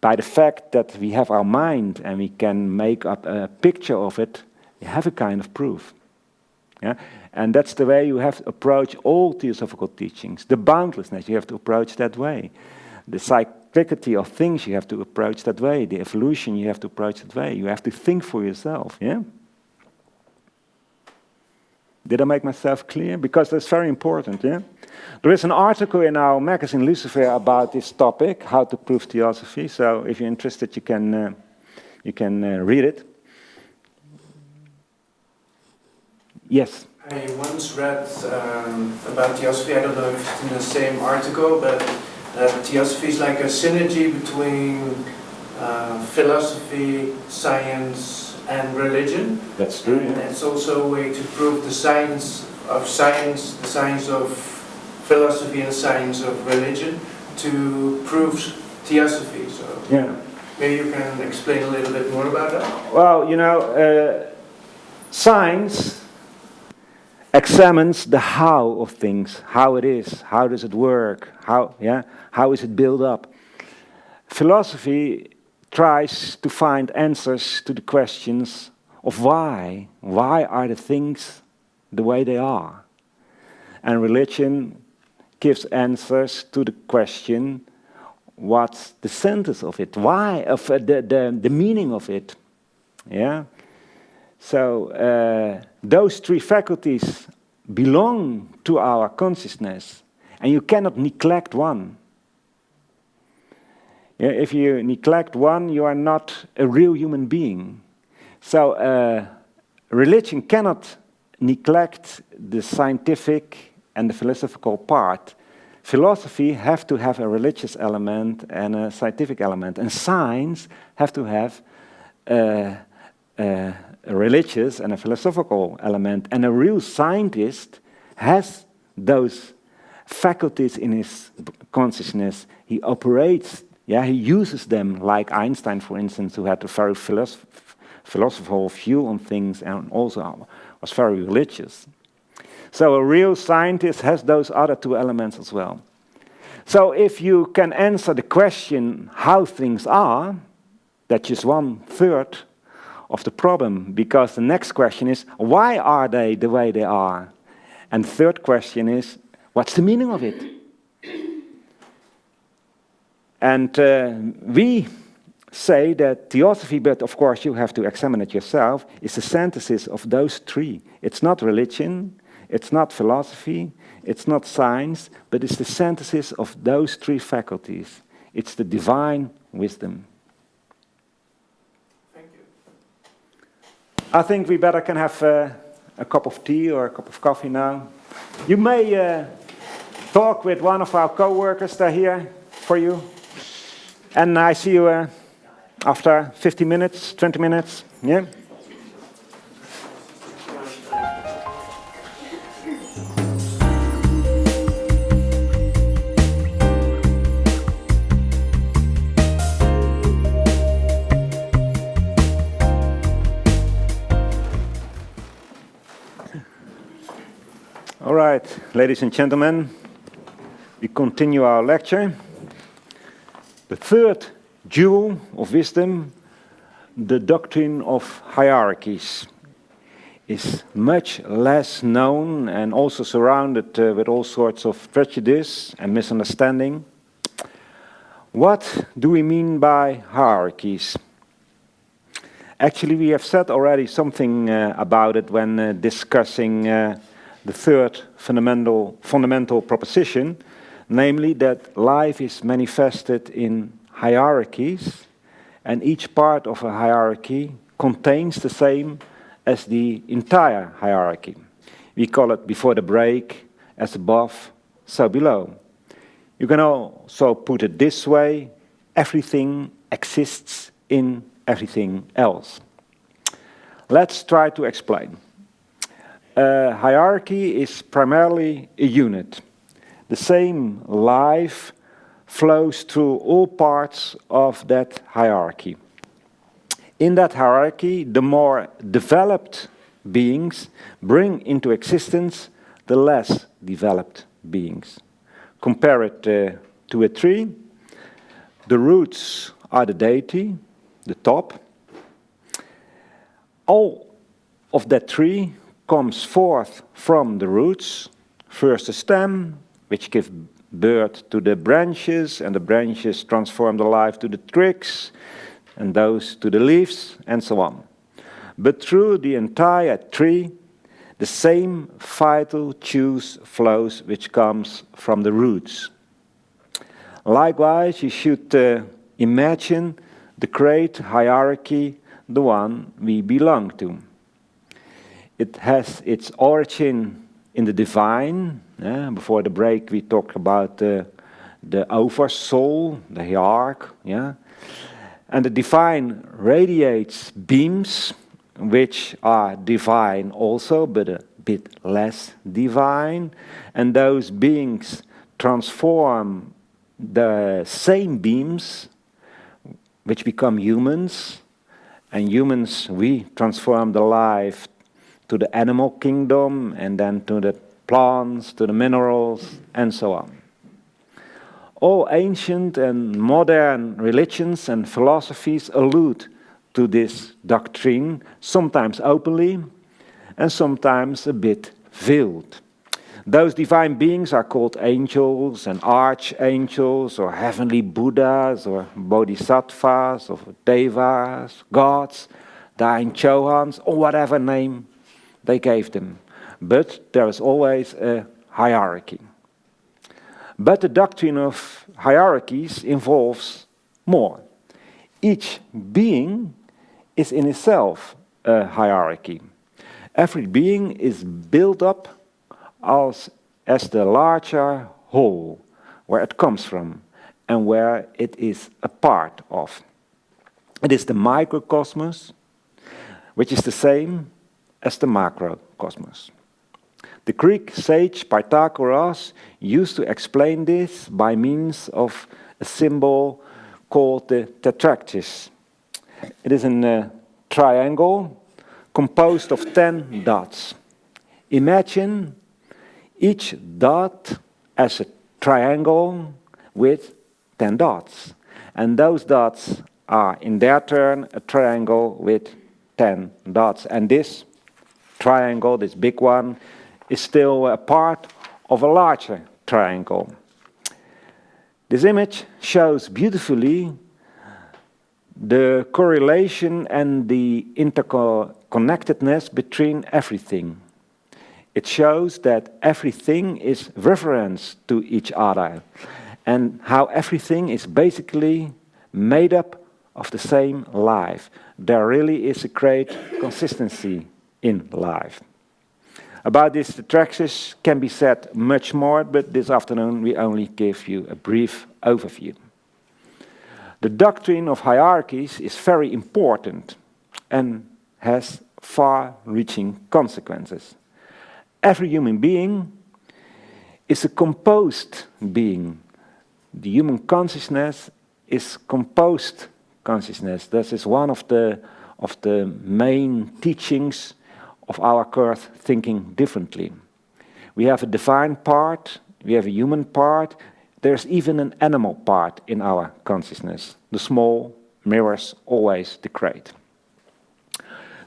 by the fact that we have our mind and we can make up a picture of it, we have a kind of proof. Yeah? And that's the way you have to approach all theosophical teachings. The boundlessness, you have to approach that way. The cyclicity of things, you have to approach that way. The evolution, you have to approach that way. You have to think for yourself, yeah? Did I make myself clear? Because that's very important, yeah? There is an article in our magazine Lucifer about this topic, how to prove theosophy. So if you're interested, you can read it. Yes? I once read about theosophy, I don't know if it's in the same article, but theosophy is like a synergy between philosophy, science, and religion. That's true. And it's also a way to prove the science of philosophy and the science of religion to prove theosophy. So yeah. maybe you can explain a little bit more about that. Well, you know, Science examines the how of things, how it is, how does it work, how is it built up. Philosophy tries to find answers to the questions of why. Why are the things the way they are? And religion gives answers to the question, what's the sense of it? Why? Of the meaning of it? Yeah. So those three faculties belong to our consciousness, and you cannot neglect one. Yeah, if you neglect one, you are not a real human being. So religion cannot neglect the scientific and the philosophical part. Philosophy have to have a religious element and a scientific element, and science have to have a religious and a philosophical element. And a real scientist has those faculties in his consciousness. He operates, he uses them, like Einstein, for instance, who had a very philosophical view on things and also was very religious. So a real scientist has those other two elements as well. So if you can answer the question how things are, that's just 1/3 of the problem, because the next question is, why are they the way they are? And the third question is, what's the meaning of it? And we say that theosophy, but of course you have to examine it yourself, is the synthesis of those three. It's not religion, it's not philosophy, it's not science, but it's the synthesis of those three faculties. It's the divine wisdom. Thank you. I think we better can have a cup of tea or a cup of coffee now. You may talk with one of our co-workers. They're here for you. And I see you after 50 minutes, 20 minutes. Yeah? All right, ladies and gentlemen, we continue our lecture. The third jewel of wisdom, the doctrine of hierarchies, is much less known and also surrounded with all sorts of prejudice and misunderstanding. What do we mean by hierarchies? Actually, we have said already something about it when discussing the third fundamental proposition, namely that life is manifested in hierarchies, and each part of a hierarchy contains the same as the entire hierarchy. We call it before the break, as above, so below. You can also put it this way: everything exists in everything else. Let's try to explain. Hierarchy is primarily a unit. The same life flows through all parts of that hierarchy. In that hierarchy, the more developed beings bring into existence the less developed beings. Compare it to a tree. The roots are the deity, the top. All of that tree comes forth from the roots. First the stem, which gives birth to the branches, and the branches transform the life to the twigs, and those to the leaves, and so on. But through the entire tree, the same vital juice flows which comes from the roots. Likewise, you should imagine the great hierarchy, the one we belong to. It has its origin in the divine. Before the break we talked about the oversoul, the hierarch. And the divine radiates beams, which are divine also, but a bit less divine. And those beings transform the same beams, which become humans. And humans, we transform the life to the animal kingdom, and then to the plants, to the minerals, and so on. All ancient and modern religions and philosophies allude to this doctrine, sometimes openly and sometimes a bit veiled. Those divine beings are called angels and archangels, or heavenly Buddhas, or bodhisattvas, or devas, gods, dying Chohans, or whatever name they gave them. But there is always a hierarchy. But the doctrine of hierarchies involves more. Each being is in itself a hierarchy. Every being is built up as the larger whole, where it comes from and where it is a part of. It is the microcosmos, which is the same as the macrocosmos. The Greek sage Pythagoras used to explain this by means of a symbol called the tetrachis. It is a triangle composed of 10 dots. Imagine each dot as a triangle with 10 dots. And those dots are, in their turn, a triangle with 10 dots. And this triangle, this big one, is still a part of a larger triangle. This image shows beautifully the correlation and the interconnectedness between everything. It shows that everything is reference to each other, and how everything is basically made up of the same life. There really is a great consistency in life. About this, the tetrachis can be said much more, but this afternoon we only give you a brief overview. The doctrine of hierarchies is very important and has far-reaching consequences. Every human being is a composed being. The human consciousness is composed consciousness. This is one of the main teachings of our current thinking differently. We have a divine part, we have a human part, there's even an animal part in our consciousness. The small mirrors always the great.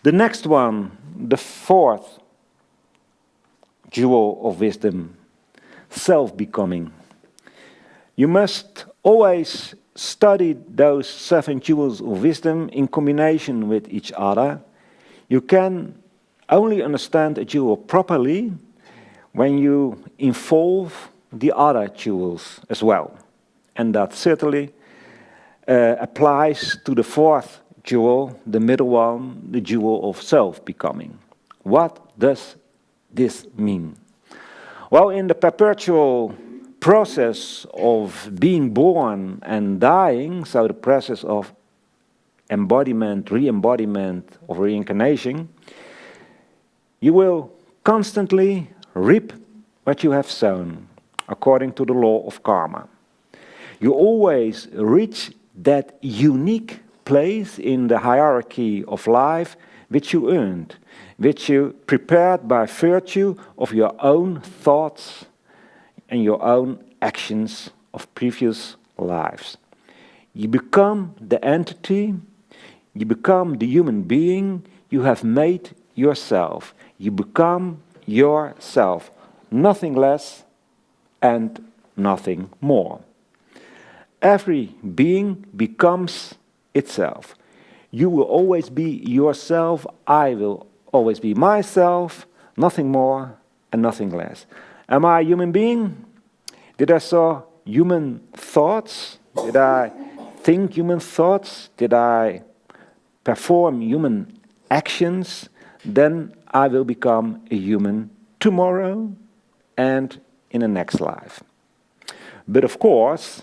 The next one, the fourth jewel of wisdom, self-becoming. You must always study those 7 jewels of wisdom in combination with each other. You can only understand a jewel properly when you involve the other jewels as well. And that certainly applies to the fourth jewel, the middle one, the jewel of self-becoming. What does this mean? Well, in the perpetual process of being born and dying, so the process of embodiment, re-embodiment, of reincarnation, you will constantly reap what you have sown, according to the law of karma. You always reach that unique place in the hierarchy of life which you earned, which you prepared by virtue of your own thoughts and your own actions of previous lives. You become the entity, you become the human being you have made yourself. You become yourself, nothing less and nothing more. Every being becomes itself. You will always be yourself, I will always be myself, nothing more and nothing less. Am I a human being? Did I saw human thoughts? Did I think human thoughts? Did I perform human actions? Then I will become a human tomorrow and in the next life. But of course,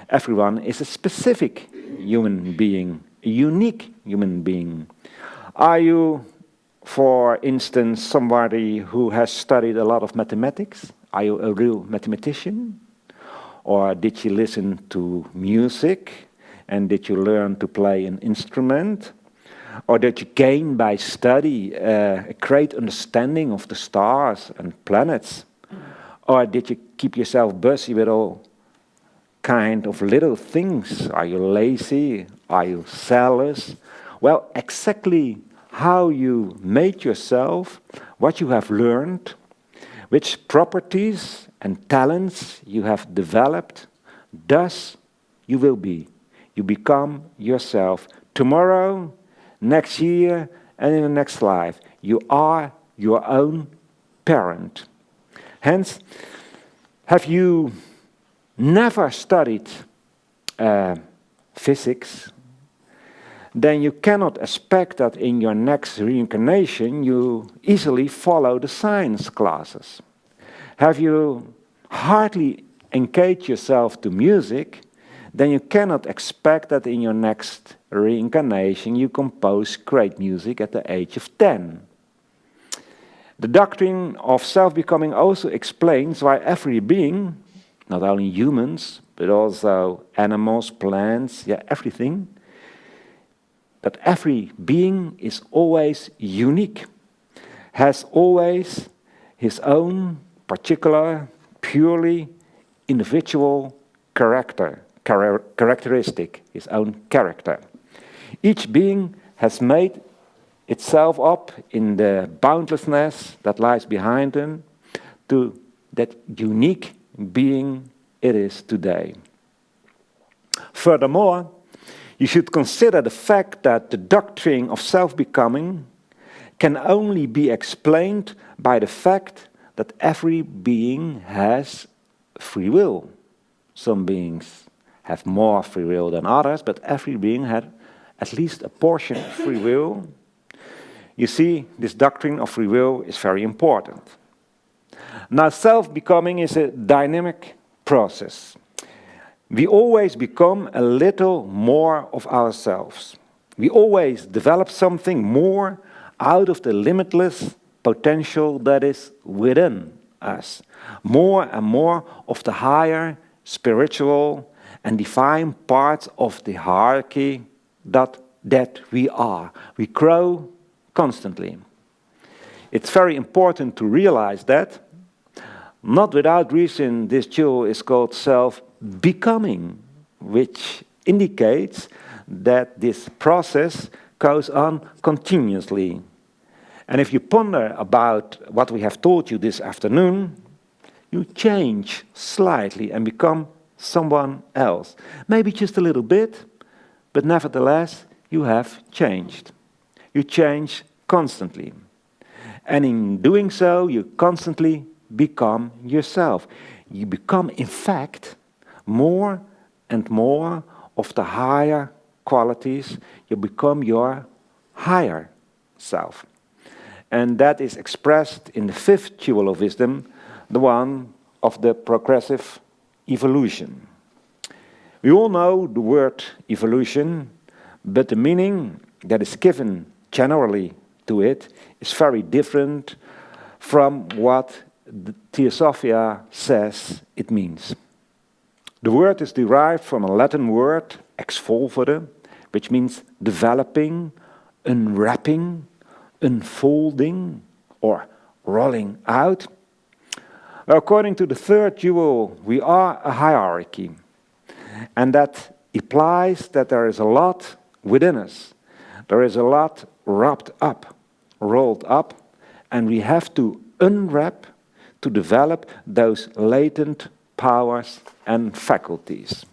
everyone is a specific human being, a unique human being. Are you, for instance, somebody who has studied a lot of mathematics? Are you a real mathematician? Or did you listen to music? And did you learn to play an instrument? Or did you gain by study a great understanding of the stars and planets? Or did you keep yourself busy with all kind of little things? Are you lazy? Are you zealous? Well, exactly how you made yourself, what you have learned, which properties and talents you have developed, thus you will be. You become yourself tomorrow, next year, and in the next life. You are your own parent. Hence, have you never studied physics, then you cannot expect that in your next reincarnation you easily follow the science classes. Have you hardly engaged yourself to music, then you cannot expect that in your next reincarnation you compose great music at the age of 10. The doctrine of self-becoming also explains why every being, not only humans, but also animals, plants, everything, that every being is always unique, has always his own particular, purely individual characteristic, his own character. Each being has made itself up in the boundlessness that lies behind them to that unique being it is today. Furthermore, you should consider the fact that the doctrine of self-becoming can only be explained by the fact that every being has free will. Some beings have more free will than others, but every being had at least a portion of free will. You see, this doctrine of free will is very important. Now, self-becoming is a dynamic process. We always become a little more of ourselves. We always develop something more out of the limitless potential that is within us. More and more of the higher spiritual and divine parts of the hierarchy that we are. We grow constantly. It's very important to realize that. Not without reason, this jewel is called self-becoming, which indicates that this process goes on continuously. And if you ponder about what we have told you this afternoon, you change slightly and become someone else. Maybe just a little bit, but nevertheless, you have changed. You change constantly. And in doing so, you constantly become yourself. You become, in fact, more and more of the higher qualities. You become your higher self. And that is expressed in the fifth jewel of wisdom, the one of the progressive evolution. We all know the word evolution, but the meaning that is given generally to it is very different from what the Theosophical says it means. The word is derived from a Latin word, exvolvere, which means developing, unwrapping, unfolding, or rolling out. According to the third jewel, we are a hierarchy. And that implies that there is a lot within us. There is a lot wrapped up, rolled up, and we have to unwrap to develop those latent powers and faculties.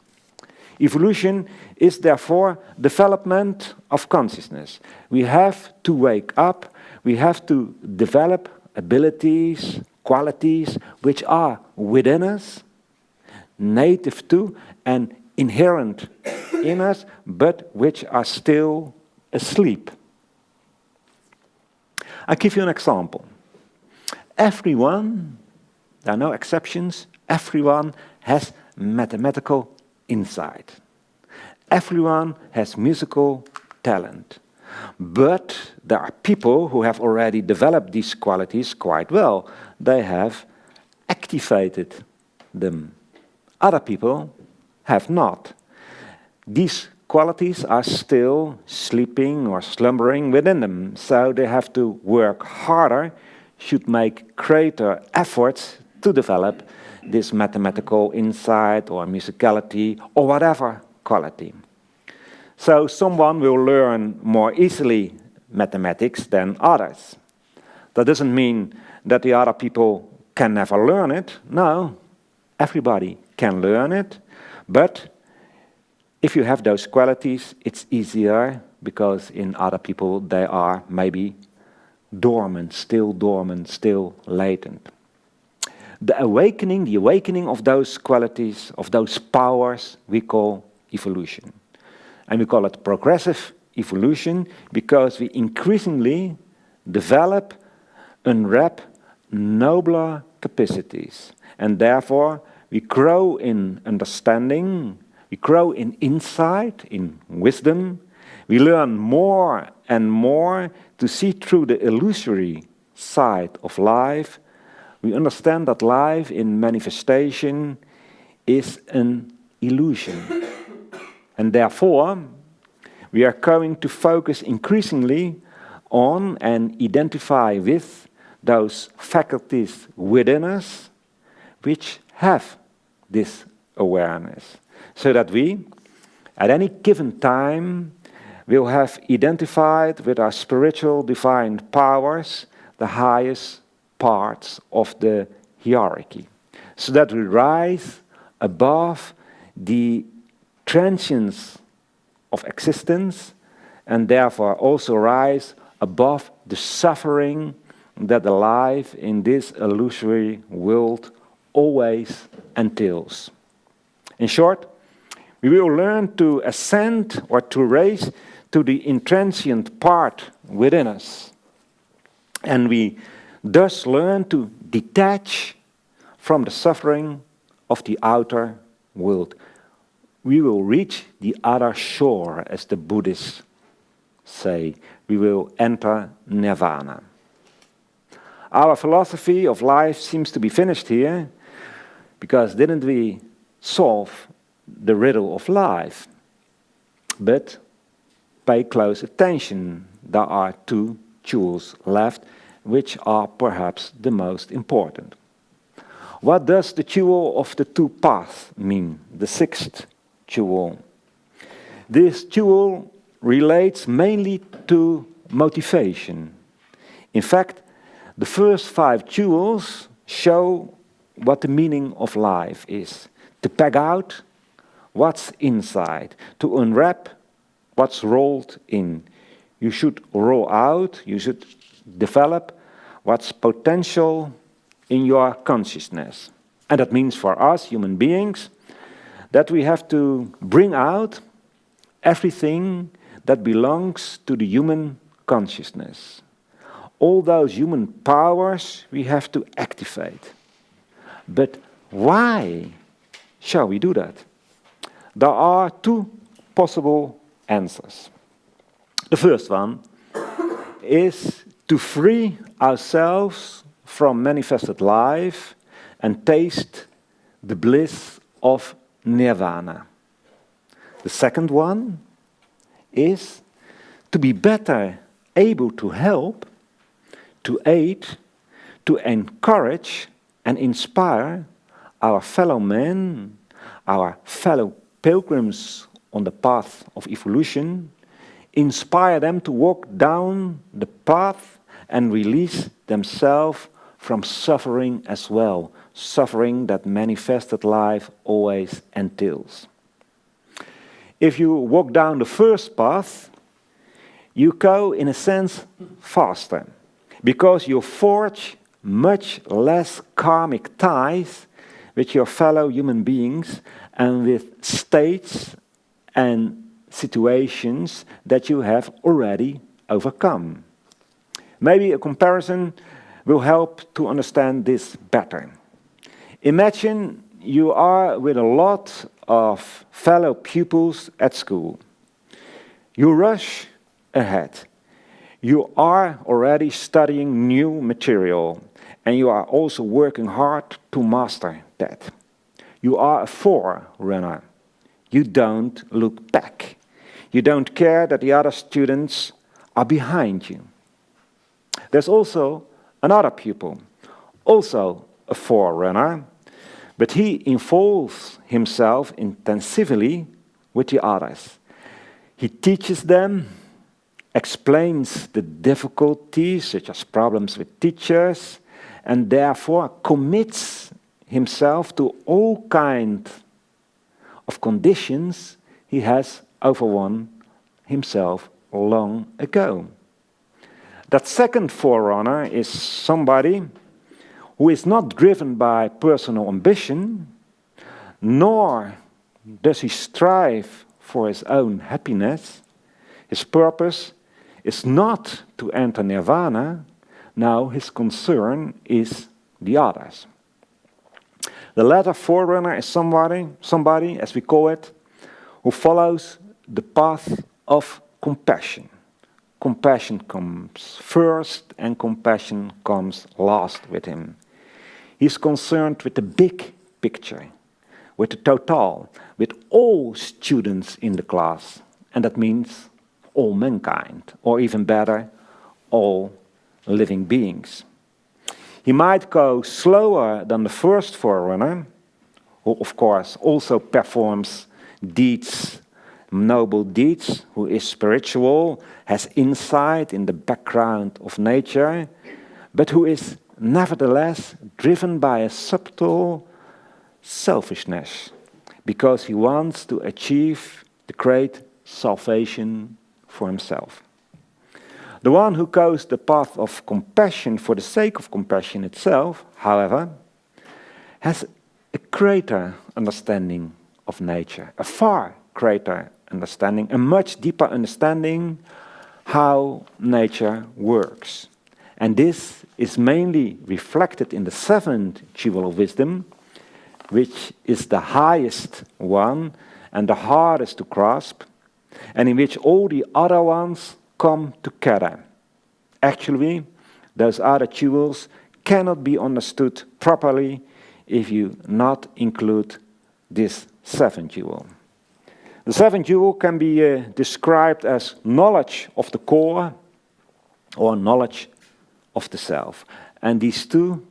Evolution is therefore development of consciousness. We have to wake up, we have to develop abilities, qualities which are within us, native to and inherent in us, but which are still asleep. I'll give you an example. Everyone, there are no exceptions, everyone has mathematical insight. Everyone has musical talent. But there are people who have already developed these qualities quite well. They have activated them. Other people have not. These qualities are still sleeping or slumbering within them, so they have to work harder, should make greater efforts to develop this mathematical insight or musicality or whatever quality. So someone will learn more easily mathematics than others. That doesn't mean that the other people can never learn it. No, everybody can learn it, but if you have those qualities, it's easier because in other people they are maybe dormant, still latent. The awakening of those qualities, of those powers, we call evolution. And we call it progressive evolution because we increasingly develop, unwrap nobler capacities. And therefore, we grow in understanding, we grow in insight, in wisdom. We learn more and more to see through the illusory side of life. We understand that life in manifestation is an illusion. And therefore, we are going to focus increasingly on and identify with those faculties within us which have this awareness. So that we, at any given time, will have identified with our spiritual divine powers the highest parts of the hierarchy. So that we rise above the transience of existence and therefore also rise above the suffering that the life in this illusory world always entails. In short, we will learn to ascend or to raise to the intransient part within us. And we thus learn to detach from the suffering of the outer world. We will reach the other shore, as the Buddhists say. We will enter nirvana. Our philosophy of life seems to be finished here, because didn't we solve the riddle of life? But pay close attention. There are two jewels left, which are perhaps the most important. What does the jewel of the two paths mean? The sixth jewel. This jewel relates mainly to motivation. In fact, the first 5 jewels show what the meaning of life is. To peg out what's inside, to unwrap what's rolled in. You should roll out, you should develop what's potential in your consciousness. And that means for us, human beings, that we have to bring out everything that belongs to the human consciousness. All those human powers we have to activate. But why shall we do that? There are 2 possible answers. The first one is to free ourselves from manifested life and taste the bliss of nirvana. The second one is to be better able to help, to aid, to encourage and inspire our fellow men, our fellow pilgrims on the path of evolution, inspire them to walk down the path and release themselves from suffering as well, suffering that manifested life always entails. If you walk down the first path, you go, in a sense, faster, because you forge much less karmic ties with your fellow human beings and with states and situations that you have already overcome. Maybe a comparison will help to understand this better. Imagine you are with a lot of fellow pupils at school. You rush ahead. You are already studying new material, and you are also working hard to master that. You are a forerunner. You don't look back. You don't care that the other students are behind you. There's also another pupil, also a forerunner, but he involves himself intensively with the others. He teaches them, explains the difficulties, such as problems with teachers, and therefore commits himself to all kinds of conditions he has overwon himself long ago. That second forerunner is somebody who is not driven by personal ambition, nor does he strive for his own happiness. His purpose is not to enter nirvana. Now his concern is the others. The latter forerunner is somebody, as we call it, who follows the path of compassion. Compassion comes first and compassion comes last with him. He's concerned with the big picture, with the total, with all students in the class. And that means all mankind, or even better, all living beings. He might go slower than the first forerunner, who of course also performs deeds, noble deeds, who is spiritual, has insight in the background of nature, but who is nevertheless driven by a subtle selfishness, because he wants to achieve the great salvation for himself. The one who goes the path of compassion for the sake of compassion itself, however, has a greater understanding of nature, a far greater understanding, a much deeper understanding how nature works. And this is mainly reflected in the seventh jewel of wisdom, which is the highest one and the hardest to grasp, and in which all the other ones come together. Actually, those other jewels cannot be understood properly if you not include this seventh jewel. The seventh jewel can be described as knowledge of the core or knowledge of the self. And these two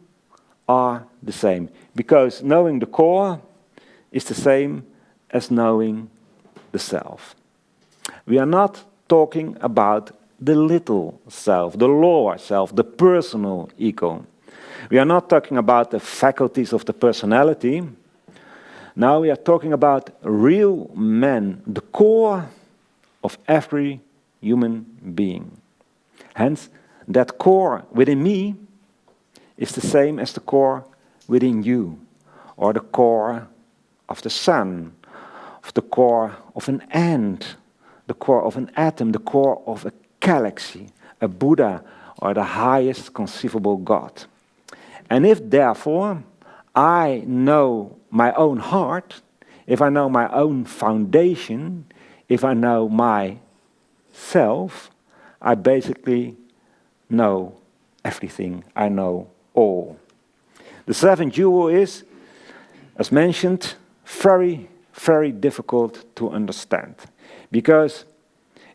are the same, because knowing the core is the same as knowing the self. We are not talking about the little self, the lower self, the personal ego. We are not talking about the faculties of the personality. Now we are talking about real man, the core of every human being. Hence, that core within me is the same as the core within you, or the core of the sun, of the core of an ant, the core of an atom, the core of a galaxy, a Buddha, or the highest conceivable God. And if therefore I know my own heart, if I know my own foundation, if I know myself, I basically know everything. I know all. The seventh jewel is, as mentioned, very, very difficult to understand. Because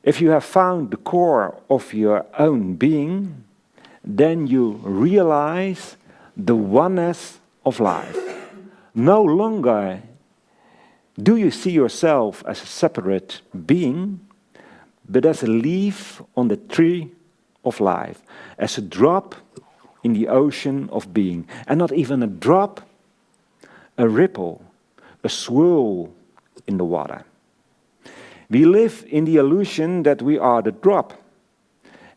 if you have found the core of your own being, then you realize the oneness of life. No longer do you see yourself as a separate being, but as a leaf on the tree of life, as a drop in the ocean of being. And not even a drop, a ripple, a swirl in the water. We live in the illusion that we are the drop.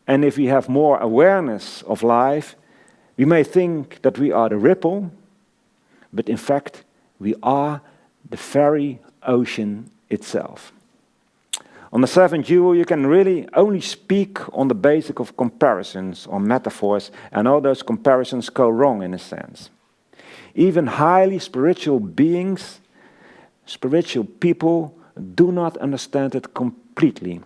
And if we have more awareness of life, we may think that we are the ripple, but in fact, we are the very ocean itself. On the seventh jewel, you can really only speak on the basis of comparisons or metaphors, and all those comparisons go wrong in a sense. Even highly spiritual beings, spiritual people, do not understand it completely.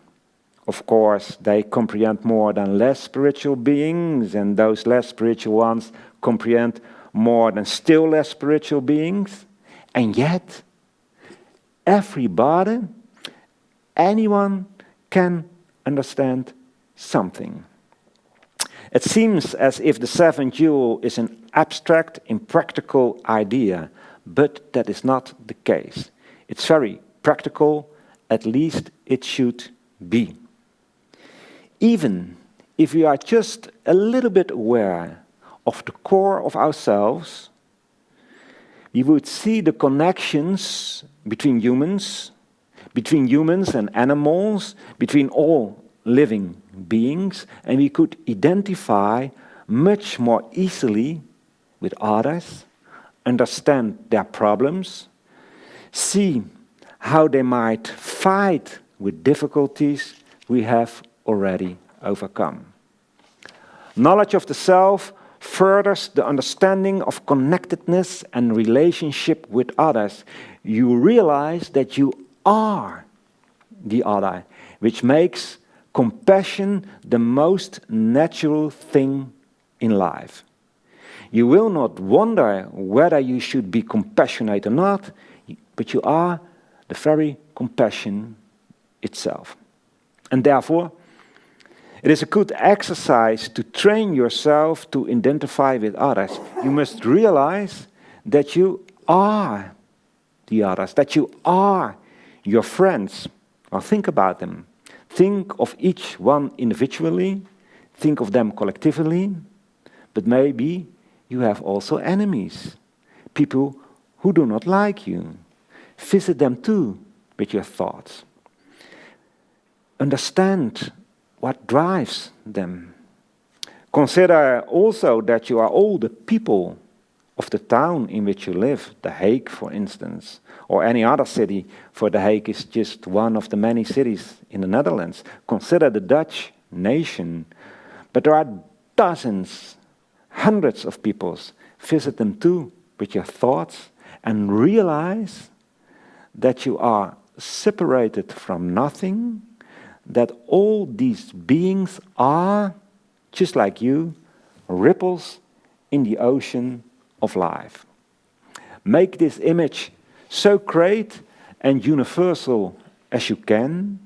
Of course, they comprehend more than less spiritual beings, and those less spiritual ones comprehend more than still less spiritual beings. And yet, everybody anyone can understand something. It seems as if the seventh jewel is an abstract, impractical idea, but that is not the case. It's very practical, at least it should be. Even if we are just a little bit aware of the core of ourselves, we would see the connections between humans and animals, between all living beings, and we could identify much more easily with others, understand their problems, see how they might fight with difficulties we have already overcome. Knowledge of the self furthers the understanding of connectedness and relationship with others. You realize that you are the other, which makes compassion the most natural thing in life. You will not wonder whether you should be compassionate or not, but you are the very compassion itself. And therefore, it is a good exercise to train yourself to identify with others. You must realize that you are the others, that you are your friends. Well, think about them. Think of each one individually, think of them collectively, but maybe you have also enemies, people who do not like you. Visit them too with your thoughts. Understand what drives them. Consider also that you are all the people of the town in which you live, The Hague, for instance, or any other city, for The Hague is just one of the many cities in the Netherlands. Consider the Dutch nation. But there are dozens, hundreds of peoples. Visit them too with your thoughts and realize that you are separated from nothing, that all these beings are, just like you, ripples in the ocean of life. Make this image so great and universal as you can.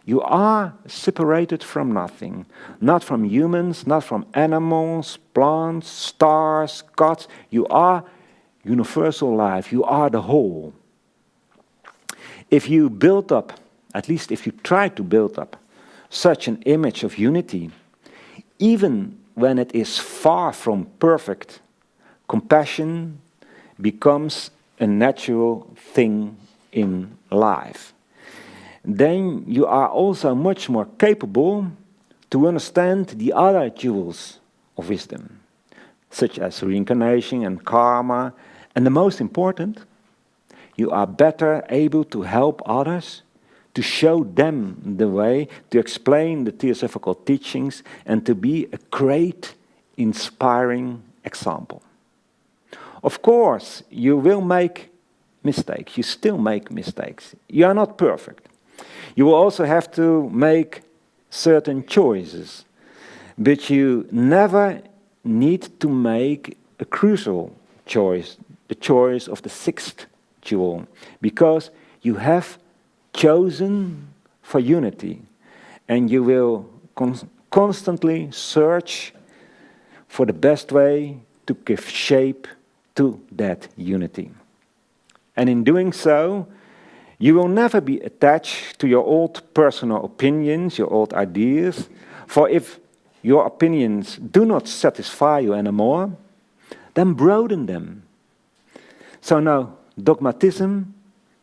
You are separated from nothing, not from humans, not from animals, plants, stars, gods. You are universal life. You are the whole. If you build up, at least if you try to build up, such an image of unity, even when it is far from perfect, compassion becomes a natural thing in life. Then you are also much more capable to understand the other jewels of wisdom, such as reincarnation and karma, and the most important, you are better able to help others, to show them the way, to explain the Theosophical teachings, and to be a great, inspiring example. Of course, you will make mistakes. You still make mistakes. You are not perfect. You will also have to make certain choices, but you never need to make a crucial choice, the choice of the sixth jewel, because you have chosen for unity, and you will constantly search for the best way to give shape to that unity. And in doing so, you will never be attached to your old personal opinions, your old ideas, for if your opinions do not satisfy you anymore, then broaden them. So no dogmatism,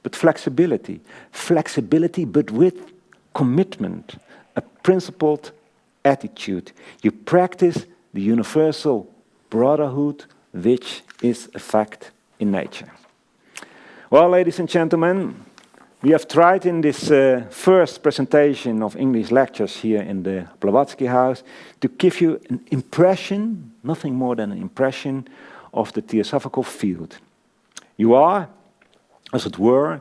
but flexibility. Flexibility, but with commitment, a principled attitude. You practice the universal brotherhood, which is a fact in nature. Well, ladies and gentlemen, we have tried in this first presentation of English lectures here in the Blavatsky House to give you an impression, nothing more than an impression, of the Theosophical field. You are, as it were,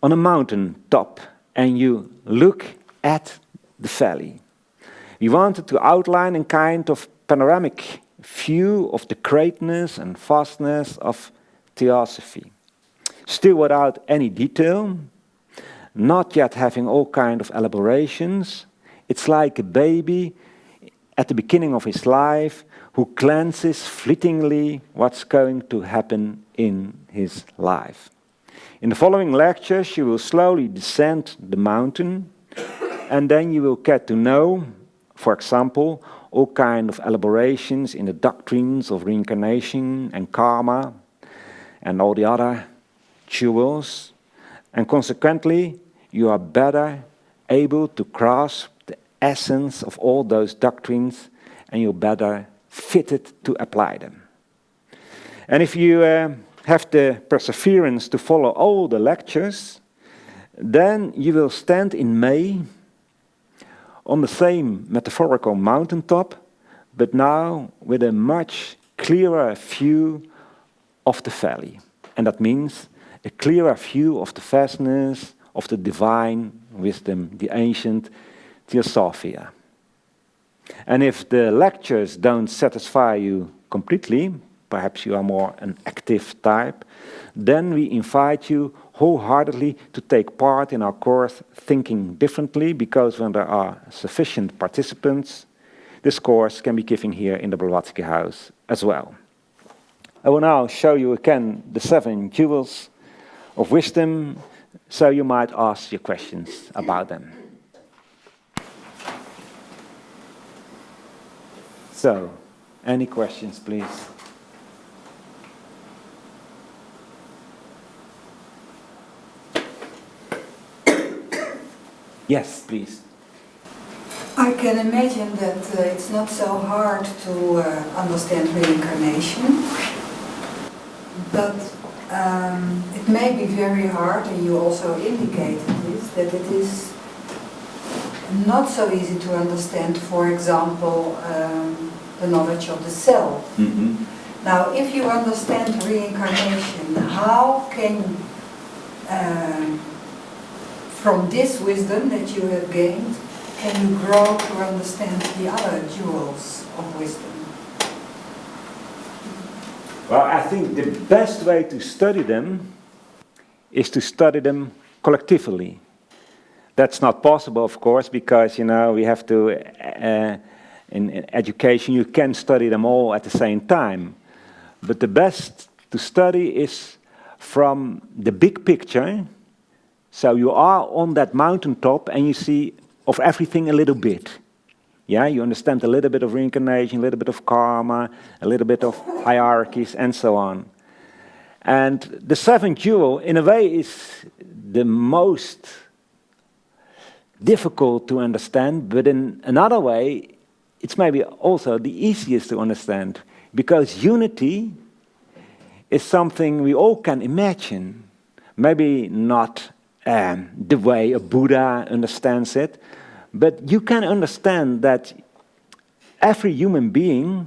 on a mountain top and you look at the valley. We wanted to outline a kind of panoramic view of the greatness and vastness of Theosophy. Still without any detail, not yet having all kind of elaborations. It's like a baby at the beginning of his life who glances fleetingly what's going to happen in his life. In the following lectures, you will slowly descend the mountain, and then you will get to know, for example, all kind of elaborations in the doctrines of reincarnation and karma and all the other jewels, and consequently, you are better able to grasp the essence of all those doctrines, and you're better fitted to apply them. And if you have the perseverance to follow all the lectures, then you will stand in May on the same metaphorical mountaintop, but now with a much clearer view of the valley. And that means a clearer view of the vastness of the divine wisdom, the ancient Theosophical. And if the lectures don't satisfy you completely, perhaps you are more an active type, then we invite you wholeheartedly to take part in our course Thinking Differently, because when there are sufficient participants, this course can be given here in the Blavatsky House as well. I will now show you again the 7 jewels of wisdom, so you might ask your questions about them. So, any questions, please? Yes, please. I can imagine that it's not so hard to understand reincarnation, but it may be very hard, and you also indicated this, that it is not so easy to understand, for example, the knowledge of the self. Mm-hmm. Now, if you understand reincarnation, how can, from this wisdom that you have gained, can you grow to understand the other jewels of wisdom? Well, I think the best way to study them is to study them collectively. That's not possible, of course, because, we have to, in education, you can study them all at the same time. But the best to study is from the big picture. So you are on that mountaintop and you see of everything a little bit. Yeah, you understand a little bit of reincarnation, a little bit of karma, a little bit of hierarchies, and so on. And the 7th jewel, in a way, is the most difficult to understand, but in another way, it's maybe also the easiest to understand, because unity is something we all can imagine. Maybe not the way a Buddha understands it, but you can understand that every human being,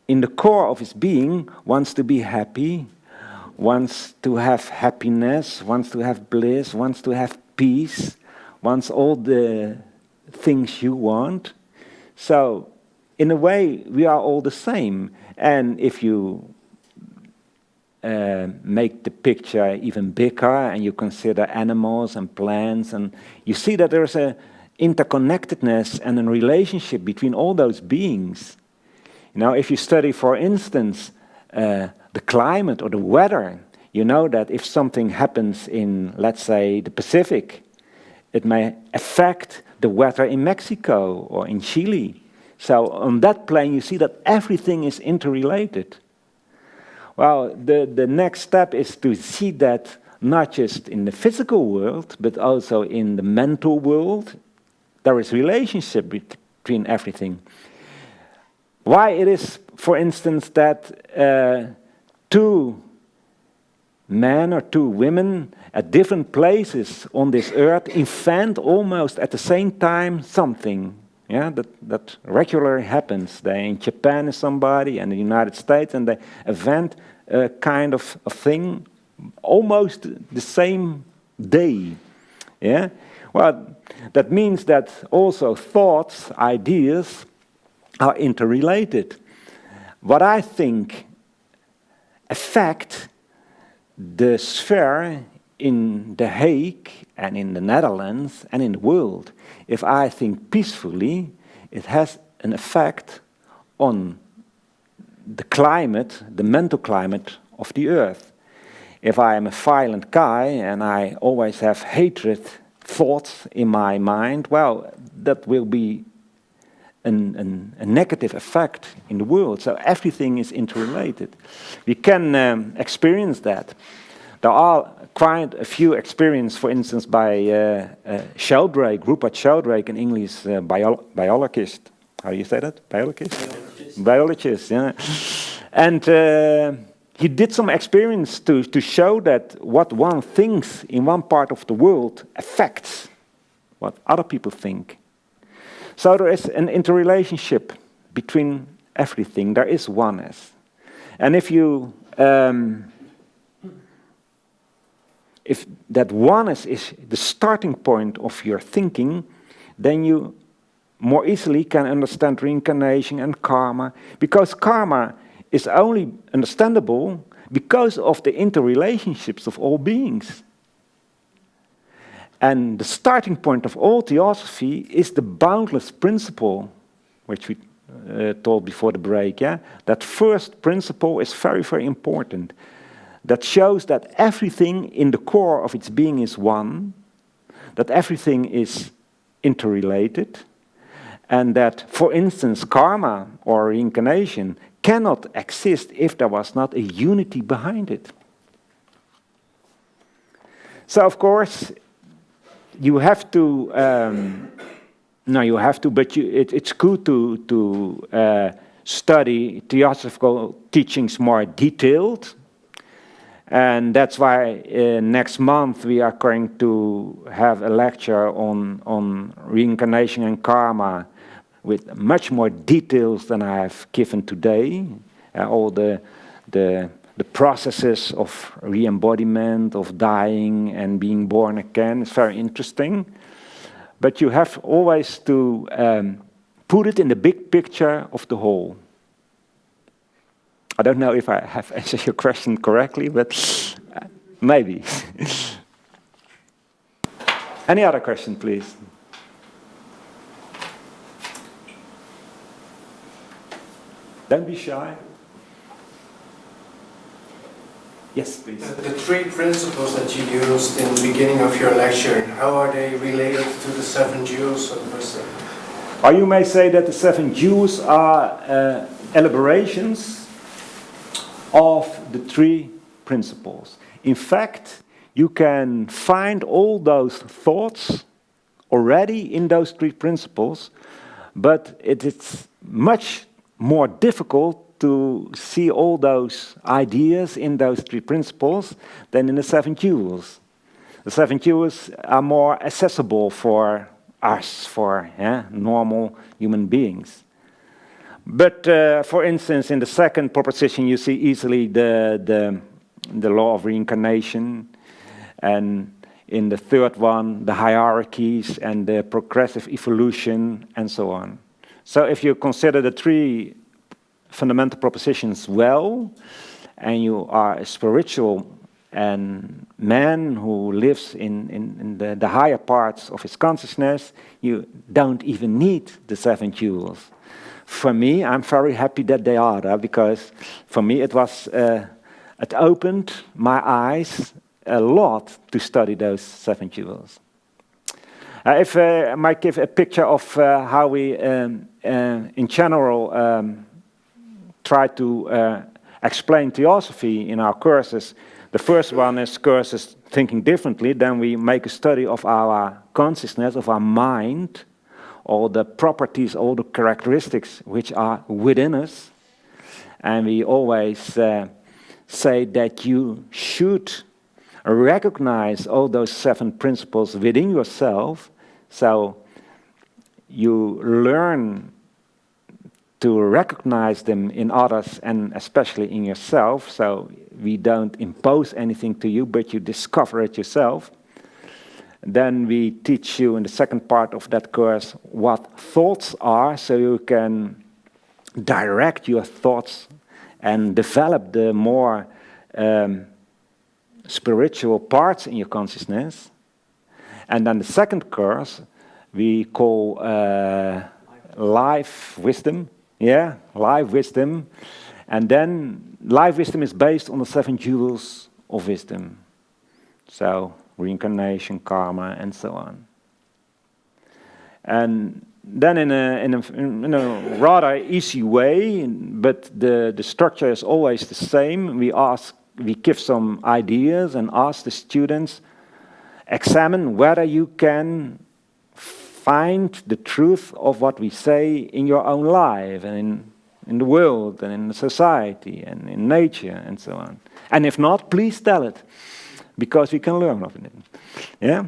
in the core of his being, wants to be happy, wants to have happiness, wants to have bliss, wants to have peace, wants all the things you want. So, in a way, we are all the same. And if you make the picture even bigger and you consider animals and plants, and you see that there's a interconnectedness and a relationship between all those beings. If you study, for instance, the climate or the weather, you know that if something happens in, let's say, the Pacific, it may affect the weather in Mexico or in Chile. So on that plane, you see that everything is interrelated. Well, the next step is to see that not just in the physical world, but also in the mental world, there is relationship between everything. Why it is, for instance, that 2 men or 2 women at different places on this earth invent almost at the same time something. Yeah, that regularly happens. They in Japan is somebody, and the United States, and they invent a kind of a thing almost the same day. Yeah, well, that means that also thoughts, ideas are interrelated. What I think affect the sphere in The Hague and in the Netherlands and in the world, if I think peacefully, it has an effect on the climate, the mental climate of the earth. If I am a violent guy and I always have hatred thoughts in my mind, well, that will be a negative effect in the world. So everything is interrelated. We can experience that. There are quite a few experiences, for instance, by Sheldrake, Rupert Sheldrake, an English biologist. How do you say that? Biologist, yeah. And he did some experiments to show that what one thinks in one part of the world affects what other people think. So there is an interrelationship between everything. There is oneness. And if you if that oneness is the starting point of your thinking, then you more easily can understand reincarnation and karma, because karma is only understandable because of the interrelationships of all beings. And the starting point of all theosophy is the boundless principle, which we told before the break. Yeah? That first principle is very, very important. That shows that everything in the core of its being is one, that everything is interrelated, and that, for instance, karma or reincarnation cannot exist if there was not a unity behind it. So, of course, you have to, it's good to study Theosophical teachings more detailed. And that's why next month we are going to have a lecture on reincarnation and karma with much more details than I have given today. All the processes of re-embodiment, of dying and being born again. It's very interesting. But you have always to put it in the big picture of the whole. I don't know if I have answered your question correctly, but maybe. Any other question, please? Don't be shy. Yes, please. The three principles that you used in the beginning of your lecture, how are they related to the 7 jewels of wisdom? Or you may say that the 7 jewels are elaborations of the 3 principles. In fact, you can find all those thoughts already in those 3 principles, but it is much more difficult to see all those ideas in those 3 principles than in the 7 jewels. The 7 jewels are more accessible for us, for normal human beings. But for instance, in the second proposition, you see easily the law of reincarnation, and in the third one, the hierarchies and the progressive evolution, and so on. So if you consider the 3 fundamental propositions well, and you are a spiritual and man who lives in the higher parts of his consciousness, you don't even need the 7 jewels. For me, I'm very happy that they are there, because for me it was, it opened my eyes a lot to study those 7 jewels. If I might give a picture of how we, in general, try to explain theosophy in our courses. The first one is courses Thinking Differently. Then we make a study of our consciousness, of our mind, all the properties, all the characteristics which are within us. And we always say that you should recognize all those 7 principles within yourself, so you learn to recognize them in others and especially in yourself. So we don't impose anything to you, but you discover it yourself. Then we teach you in the second part of that course what thoughts are, so you can direct your thoughts and develop the more spiritual parts in your consciousness. And then the second course we call life wisdom. Yeah, life wisdom. And then life wisdom is based on the 7 jewels of wisdom. So reincarnation, karma, and so on. And then in a rather easy way, but the structure is always the same. We give some ideas and ask the students, examine whether you can find the truth of what we say in your own life and in the world and in the society and in nature and so on. And if not, please tell it, because we can learn of it. Yeah?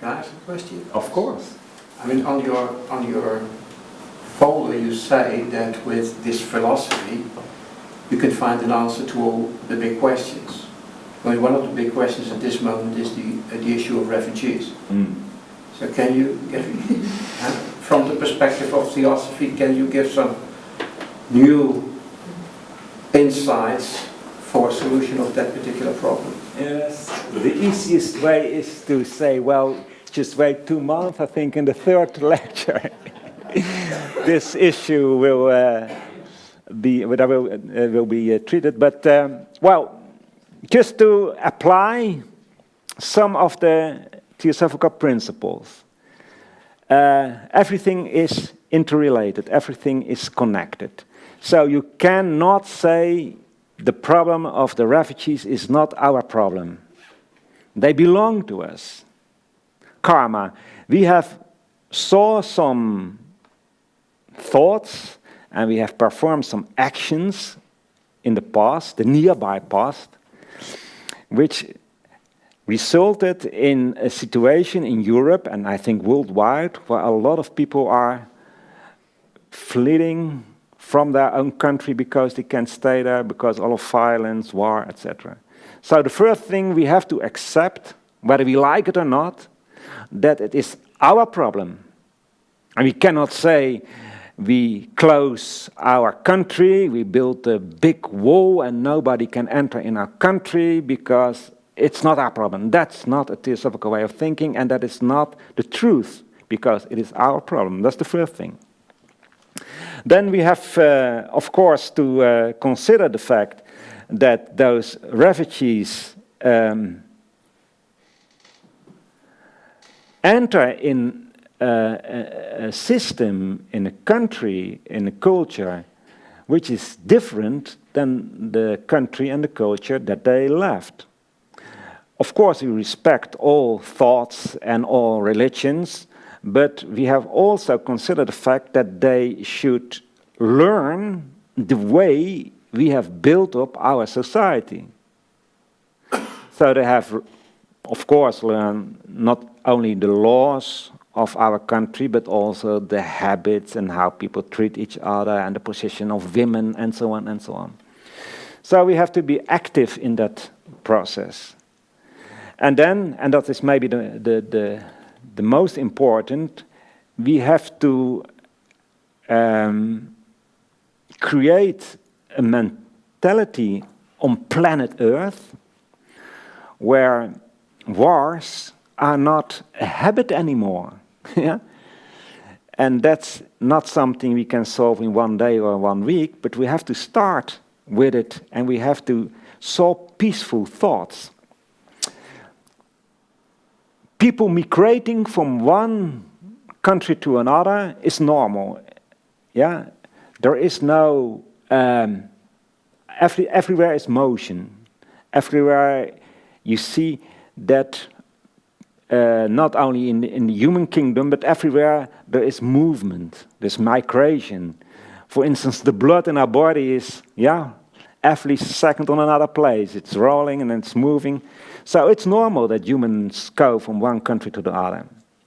Can I ask a question? Of course. I mean, on your folder you say that with this philosophy you can find an answer to all the big questions. I mean, one of the big questions at this moment is the issue of refugees. So can you, from the perspective of Theosophy, can you give some new insights for a solution of that particular problem? Yes. The easiest way is to say, well, just wait 2 months. I think in the 3rd lecture this issue will be treated. But well, just to apply some of the Theosophical principles. Everything is interrelated. Everything is connected. So you cannot say the problem of the refugees is not our problem. They belong to us. Karma. We have saw some thoughts and we have performed some actions in the past, the nearby past, which resulted in a situation in Europe and I think worldwide where a lot of people are fleeing from their own country because they can't stay there because all of violence, war, etc. So the first thing we have to accept, whether we like it or not, that it is our problem. And we cannot say we close our country, we build a big wall and nobody can enter in our country because it's not our problem. That's not a Theosophical way of thinking and that is not the truth because it is our problem. That's the first thing. Then we have, of course, to consider the fact that those refugees enter in a system, in a country, in a culture, which is different than the country and the culture that they left. Of course, we respect all thoughts and all religions, but we have also considered the fact that they should learn the way we have built up our society. So they have, of course, learned not only the laws of our country, but also the habits and how people treat each other and the position of women and so on and so on. So we have to be active in that process. And then, and that is maybe the most important, we have to create a mentality on planet Earth where wars are not a habit anymore. Yeah? And that's not something we can solve in 1 day or 1 week, but we have to start with it and we have to solve peaceful thoughts. People migrating from one country to another is normal. Yeah, there is no everywhere is motion. Everywhere you see that not only in the human kingdom, but everywhere there is movement. There's migration. For instance, the blood in our body is every second on another place. It's rolling and it's moving. So it's normal that humans go from one country to the other.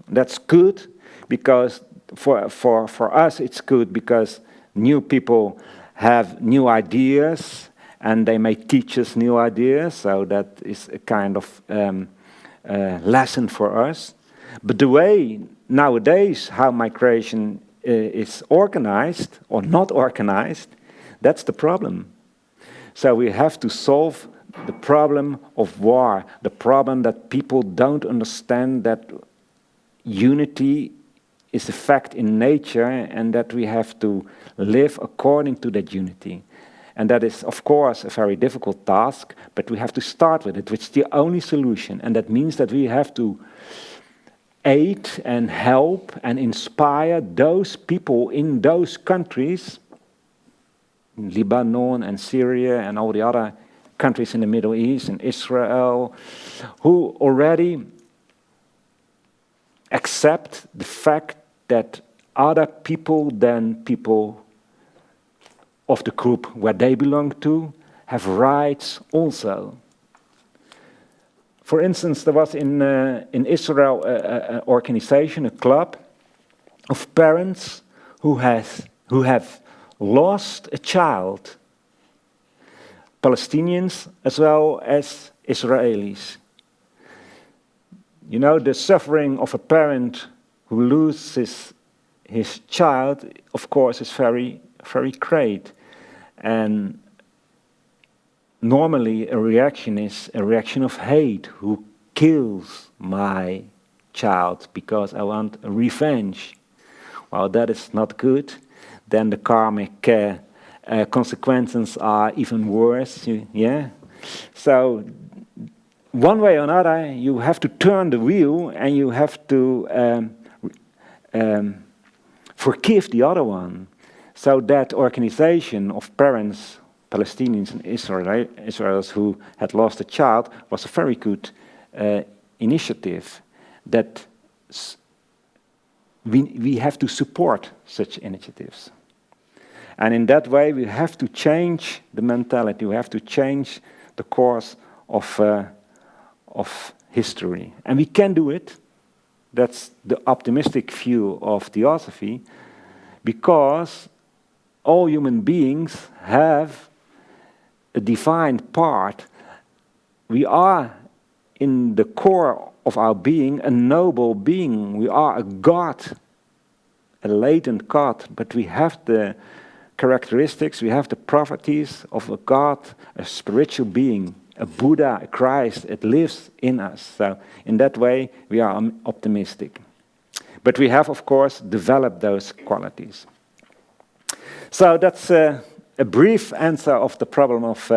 That's good because for us it's good because new people have new ideas and they may teach us new ideas. So that is a kind of lesson for us. But the way nowadays how migration is organized or not organized, that's the problem. So we have to solve the problem of war, the problem that people don't understand that unity is a fact in nature and that we have to live according to that unity. And that is, of course, a very difficult task, but we have to start with it, which is the only solution. And that means that we have to aid and help and inspire those people in those countries, in Lebanon and Syria and all the other countries in the Middle East and Israel, who already accept the fact that other people than people of the group where they belong to have rights also. For instance, there was in Israel an organization, a club of parents who have lost a child, Palestinians as well as Israelis. You know, the suffering of a parent who loses his child, of course, is very, very great. And normally a reaction is a reaction of hate. Who kills my child because I want revenge? Well, that is not good. Then the karmic consequences are even worse. Yeah. So one way or another, you have to turn the wheel and you have to forgive the other one. So that organization of parents, Palestinians and Israelis who had lost a child, was a very good initiative that we have to support such initiatives. And in that way, we have to change the mentality. We have to change the course of history. And we can do it. That's the optimistic view of Theosophy, because all human beings have a divine part. We are, in the core of our being, a noble being. We are a God, a latent God, but we have the characteristics, we have the properties of a God, a spiritual being, a Buddha, a Christ. It lives in us. So in that way, we are optimistic. But we have, of course, developed those qualities. So that's a brief answer of the problem of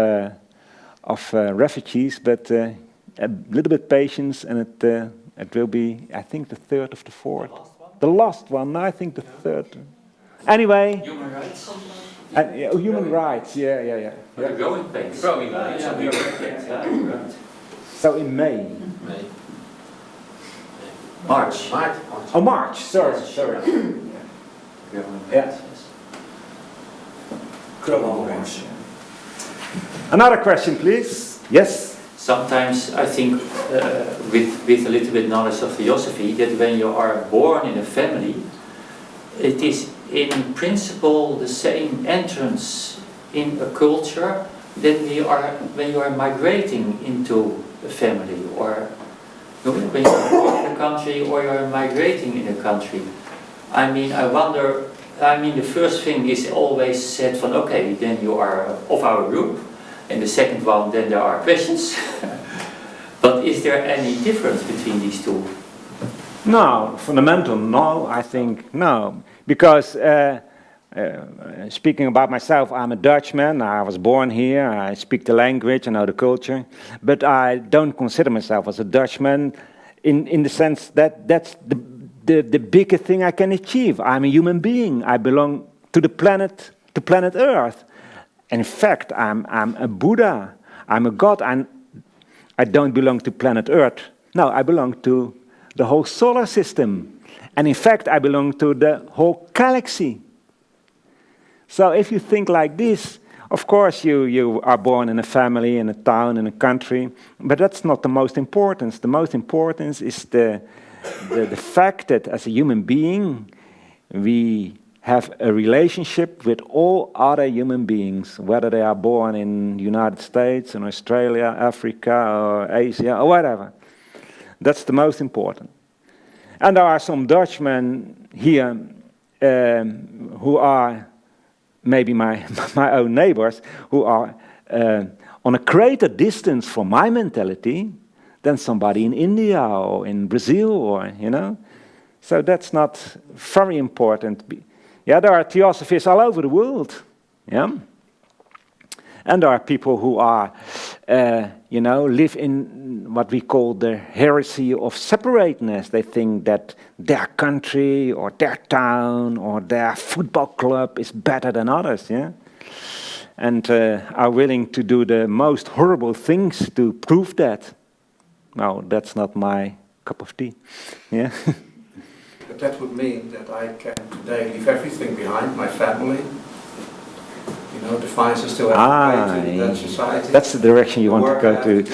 refugees, but a little bit patience, and it will be, I think, the third of the fourth. The last one, I think the third. Anyway. Human rights. Human rights, yeah. The growing pains. Growing pains. So in May. March. Oh, March. Sorry. Yeah. Another question, please. Yes. Sometimes I think, with a little bit knowledge of Theosophy, that when you are born in a family, it is in principle the same entrance in a culture that when you are migrating into a family, or when you are born in a country or you are migrating in a country. I mean, I wonder, the first thing is always said from, okay, then you are of our group, and the second one, then there are questions. But is there any difference between these two? No, fundamental, no, I think no. Because speaking about myself, I'm a Dutchman, I was born here, I speak the language, I know the culture, but I don't consider myself as a Dutchman in the sense that that's the biggest thing I can achieve. I'm a human being, I belong to the planet Earth. In fact, I'm a Buddha, I'm a God, and I don't belong to planet Earth. No, I belong to the whole solar system. And in fact, I belong to the whole galaxy. So if you think like this, of course you are born in a family, in a town, in a country, but that's not the most important. The most important is the fact that as a human being, we have a relationship with all other human beings, whether they are born in the United States, in Australia, Africa, or Asia, or whatever. That's the most important. And there are some Dutchmen here who are maybe my own neighbors, who are on a greater distance from my mentality than somebody in India or in Brazil, or So that's not very important. Yeah, there are theosophies all over the world. Yeah, and there are people who are, live in what we call the heresy of separateness. They think that their country or their town or their football club is better than others. Yeah, and are willing to do the most horrible things to prove that. No, that's not my cup of tea. Yeah. But that would mean that I can today leave everything behind, my family. The fines I still have to pay to that society. That's the direction you want to go to.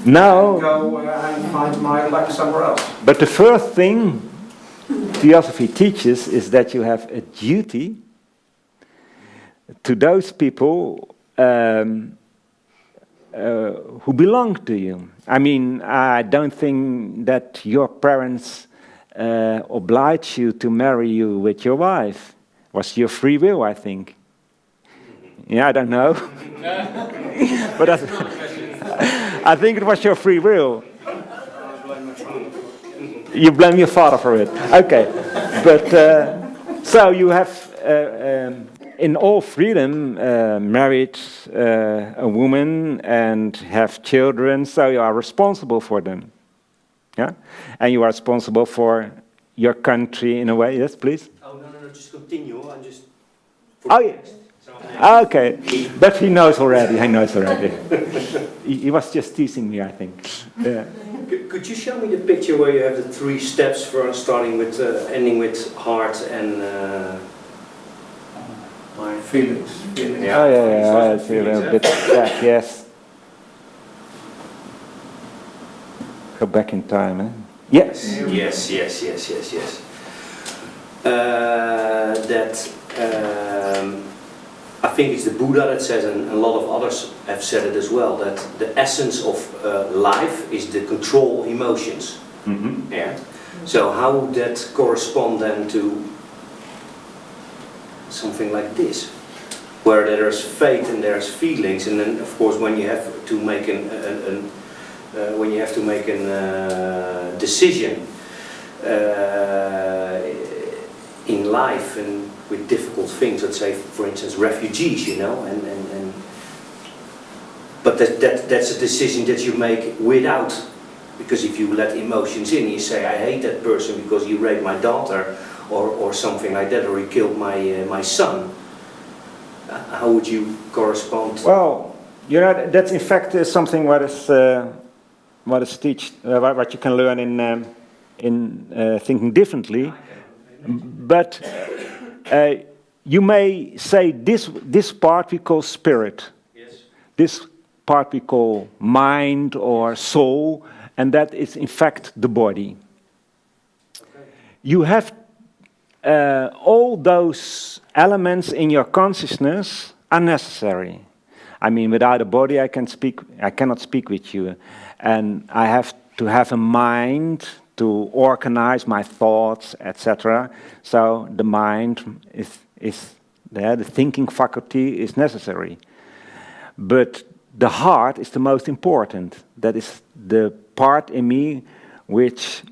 No. Go and find my luck somewhere else. But the first thing Theosophy teaches is that you have a duty to those people who belong to you. I mean, I don't think that your parents oblige you to marry you with your wife. It was your free will, I think. Yeah, I don't know. But I think it was your free will. You blame your father for it. Okay. But so you have, in all freedom, married a woman and have children, so you are responsible for them. Yeah? And you are responsible for your country in a way. Yes, please? Oh, no, just continue. I'm just... Oh, yeah. Okay, but he knows already. He was just teasing me, I think. Yeah. Could you show me the picture where you have the 3 steps for starting with, ending with heart and Feelings. Yeah. Oh yeah, I see a little bit. Yeah, yes. Go back in time, eh? Yes. Yes. I think it's the Buddha that says, and a lot of others have said it as well, that the essence of life is the control of emotions. Mm-hmm. Yeah. So how would that correspond then to something like this, where there's faith and there's feelings, and then of course when you have to make a decision in life and with difficult things, let's say for instance refugees, but that's a decision that you make without, because if you let emotions in, you say I hate that person because he raped my daughter or something like that, or he killed my son. How would you correspond? Well, that's in fact something what you can learn in thinking differently. But you may say this part we call spirit. Yes. This part we call mind or soul, and that is in fact the body. Okay. You have all those elements in your consciousness are necessary. I mean, without a body I cannot speak with you, and I have to have a mind to organize my thoughts, etc. So the mind is there, the thinking faculty is necessary. But the heart is the most important. That is the part in me which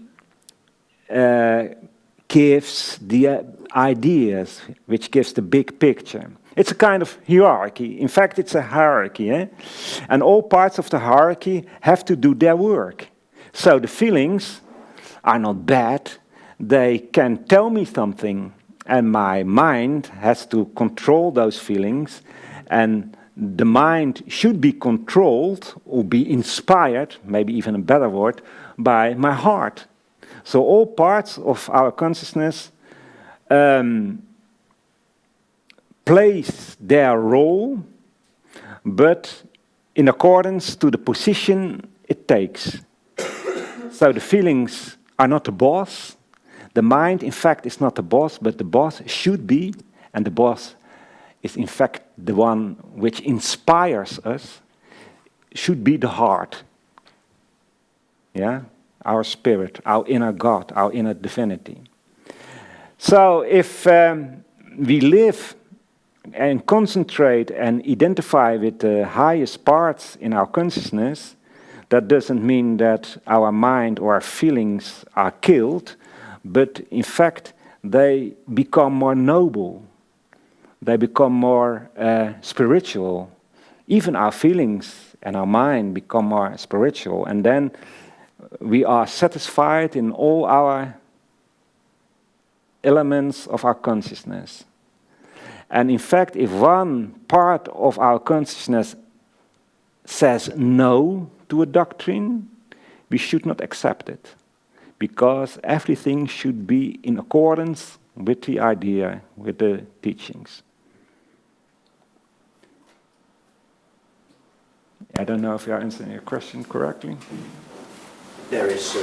gives the ideas, which gives the big picture. It's a kind of hierarchy. In fact, it's a hierarchy. And all parts of the hierarchy have to do their work. So the feelings are not bad. They can tell me something, and my mind has to control those feelings, and the mind should be controlled or be inspired, maybe even a better word, by my heart. So all parts of our consciousness plays their role, but in accordance to the position it takes. So the feelings are not the boss. The mind, in fact, is not the boss, but the boss should be, and the boss is in fact the one which inspires us, should be the heart. Yeah? Our spirit, our inner God, our inner divinity. So if we live and concentrate and identify with the highest parts in our consciousness, that doesn't mean that our mind or our feelings are killed, but in fact they become more noble, they become more spiritual. Even our feelings and our mind become more spiritual, and then we are satisfied in all our elements of our consciousness. And in fact, if one part of our consciousness says no to a doctrine, we should not accept it, because everything should be in accordance with the idea, with the teachings. I don't know if you are answering your question correctly. There is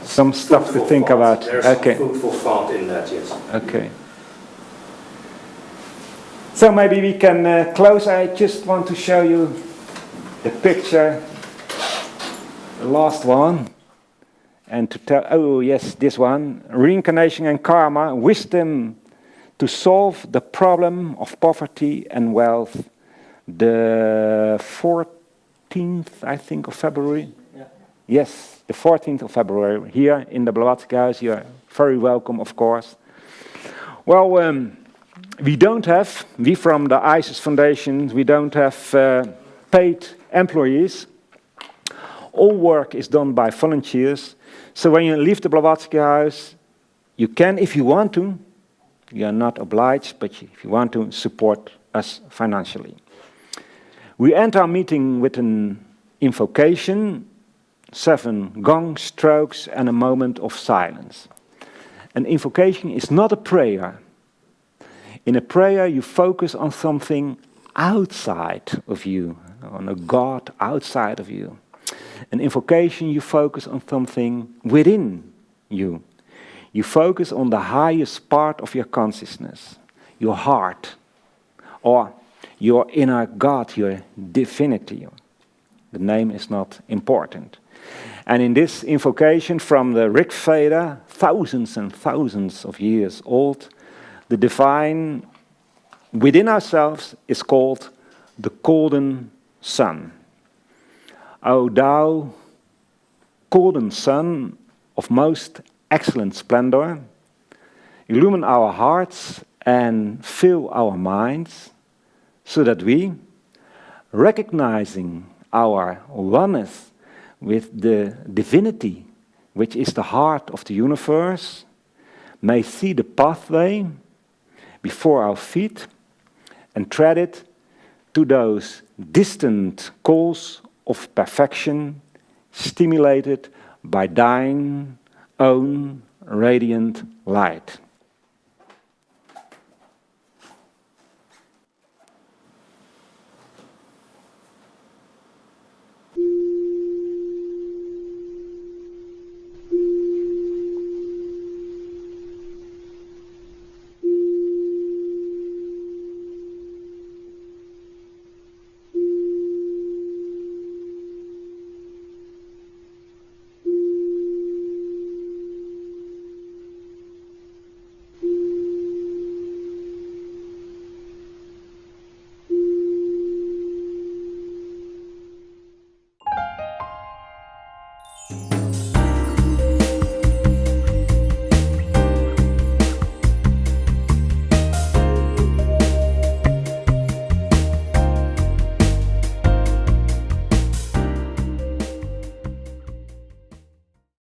Some stuff to think about. There's Okay. some food for thought in that, yes. Okay. So maybe we can close. I just want to show you the picture, the last one, and to tell, oh yes, this one, reincarnation and karma, wisdom to solve the problem of poverty and wealth, the 14th, I think, of February. Yeah. Yes, the 14th of February, here in the Blavatsky House. You are very welcome, of course. Well, we from the ISIS Foundation, we don't have paid employees. All work is done by volunteers. So when you leave the Blavatsky House, you can, if you want to, you are not obliged, but if you want to, support us financially. We end our meeting with an invocation, 7 gong strokes and a moment of silence. An invocation is not a prayer. In a prayer, you focus on something outside of you, on a God outside of you. An invocation, you focus on something within you. You focus on the highest part of your consciousness, your heart, or your inner God, your divinity. The name is not important. And in this invocation from the Rig Veda, thousands and thousands of years old, the divine within ourselves is called the golden sun. O thou golden sun of most excellent splendor, illumine our hearts and fill our minds, so that we, recognizing our oneness with the divinity, which is the heart of the universe, may see the pathway before our feet and tread it to those distant goals of perfection, stimulated by thine own radiant light.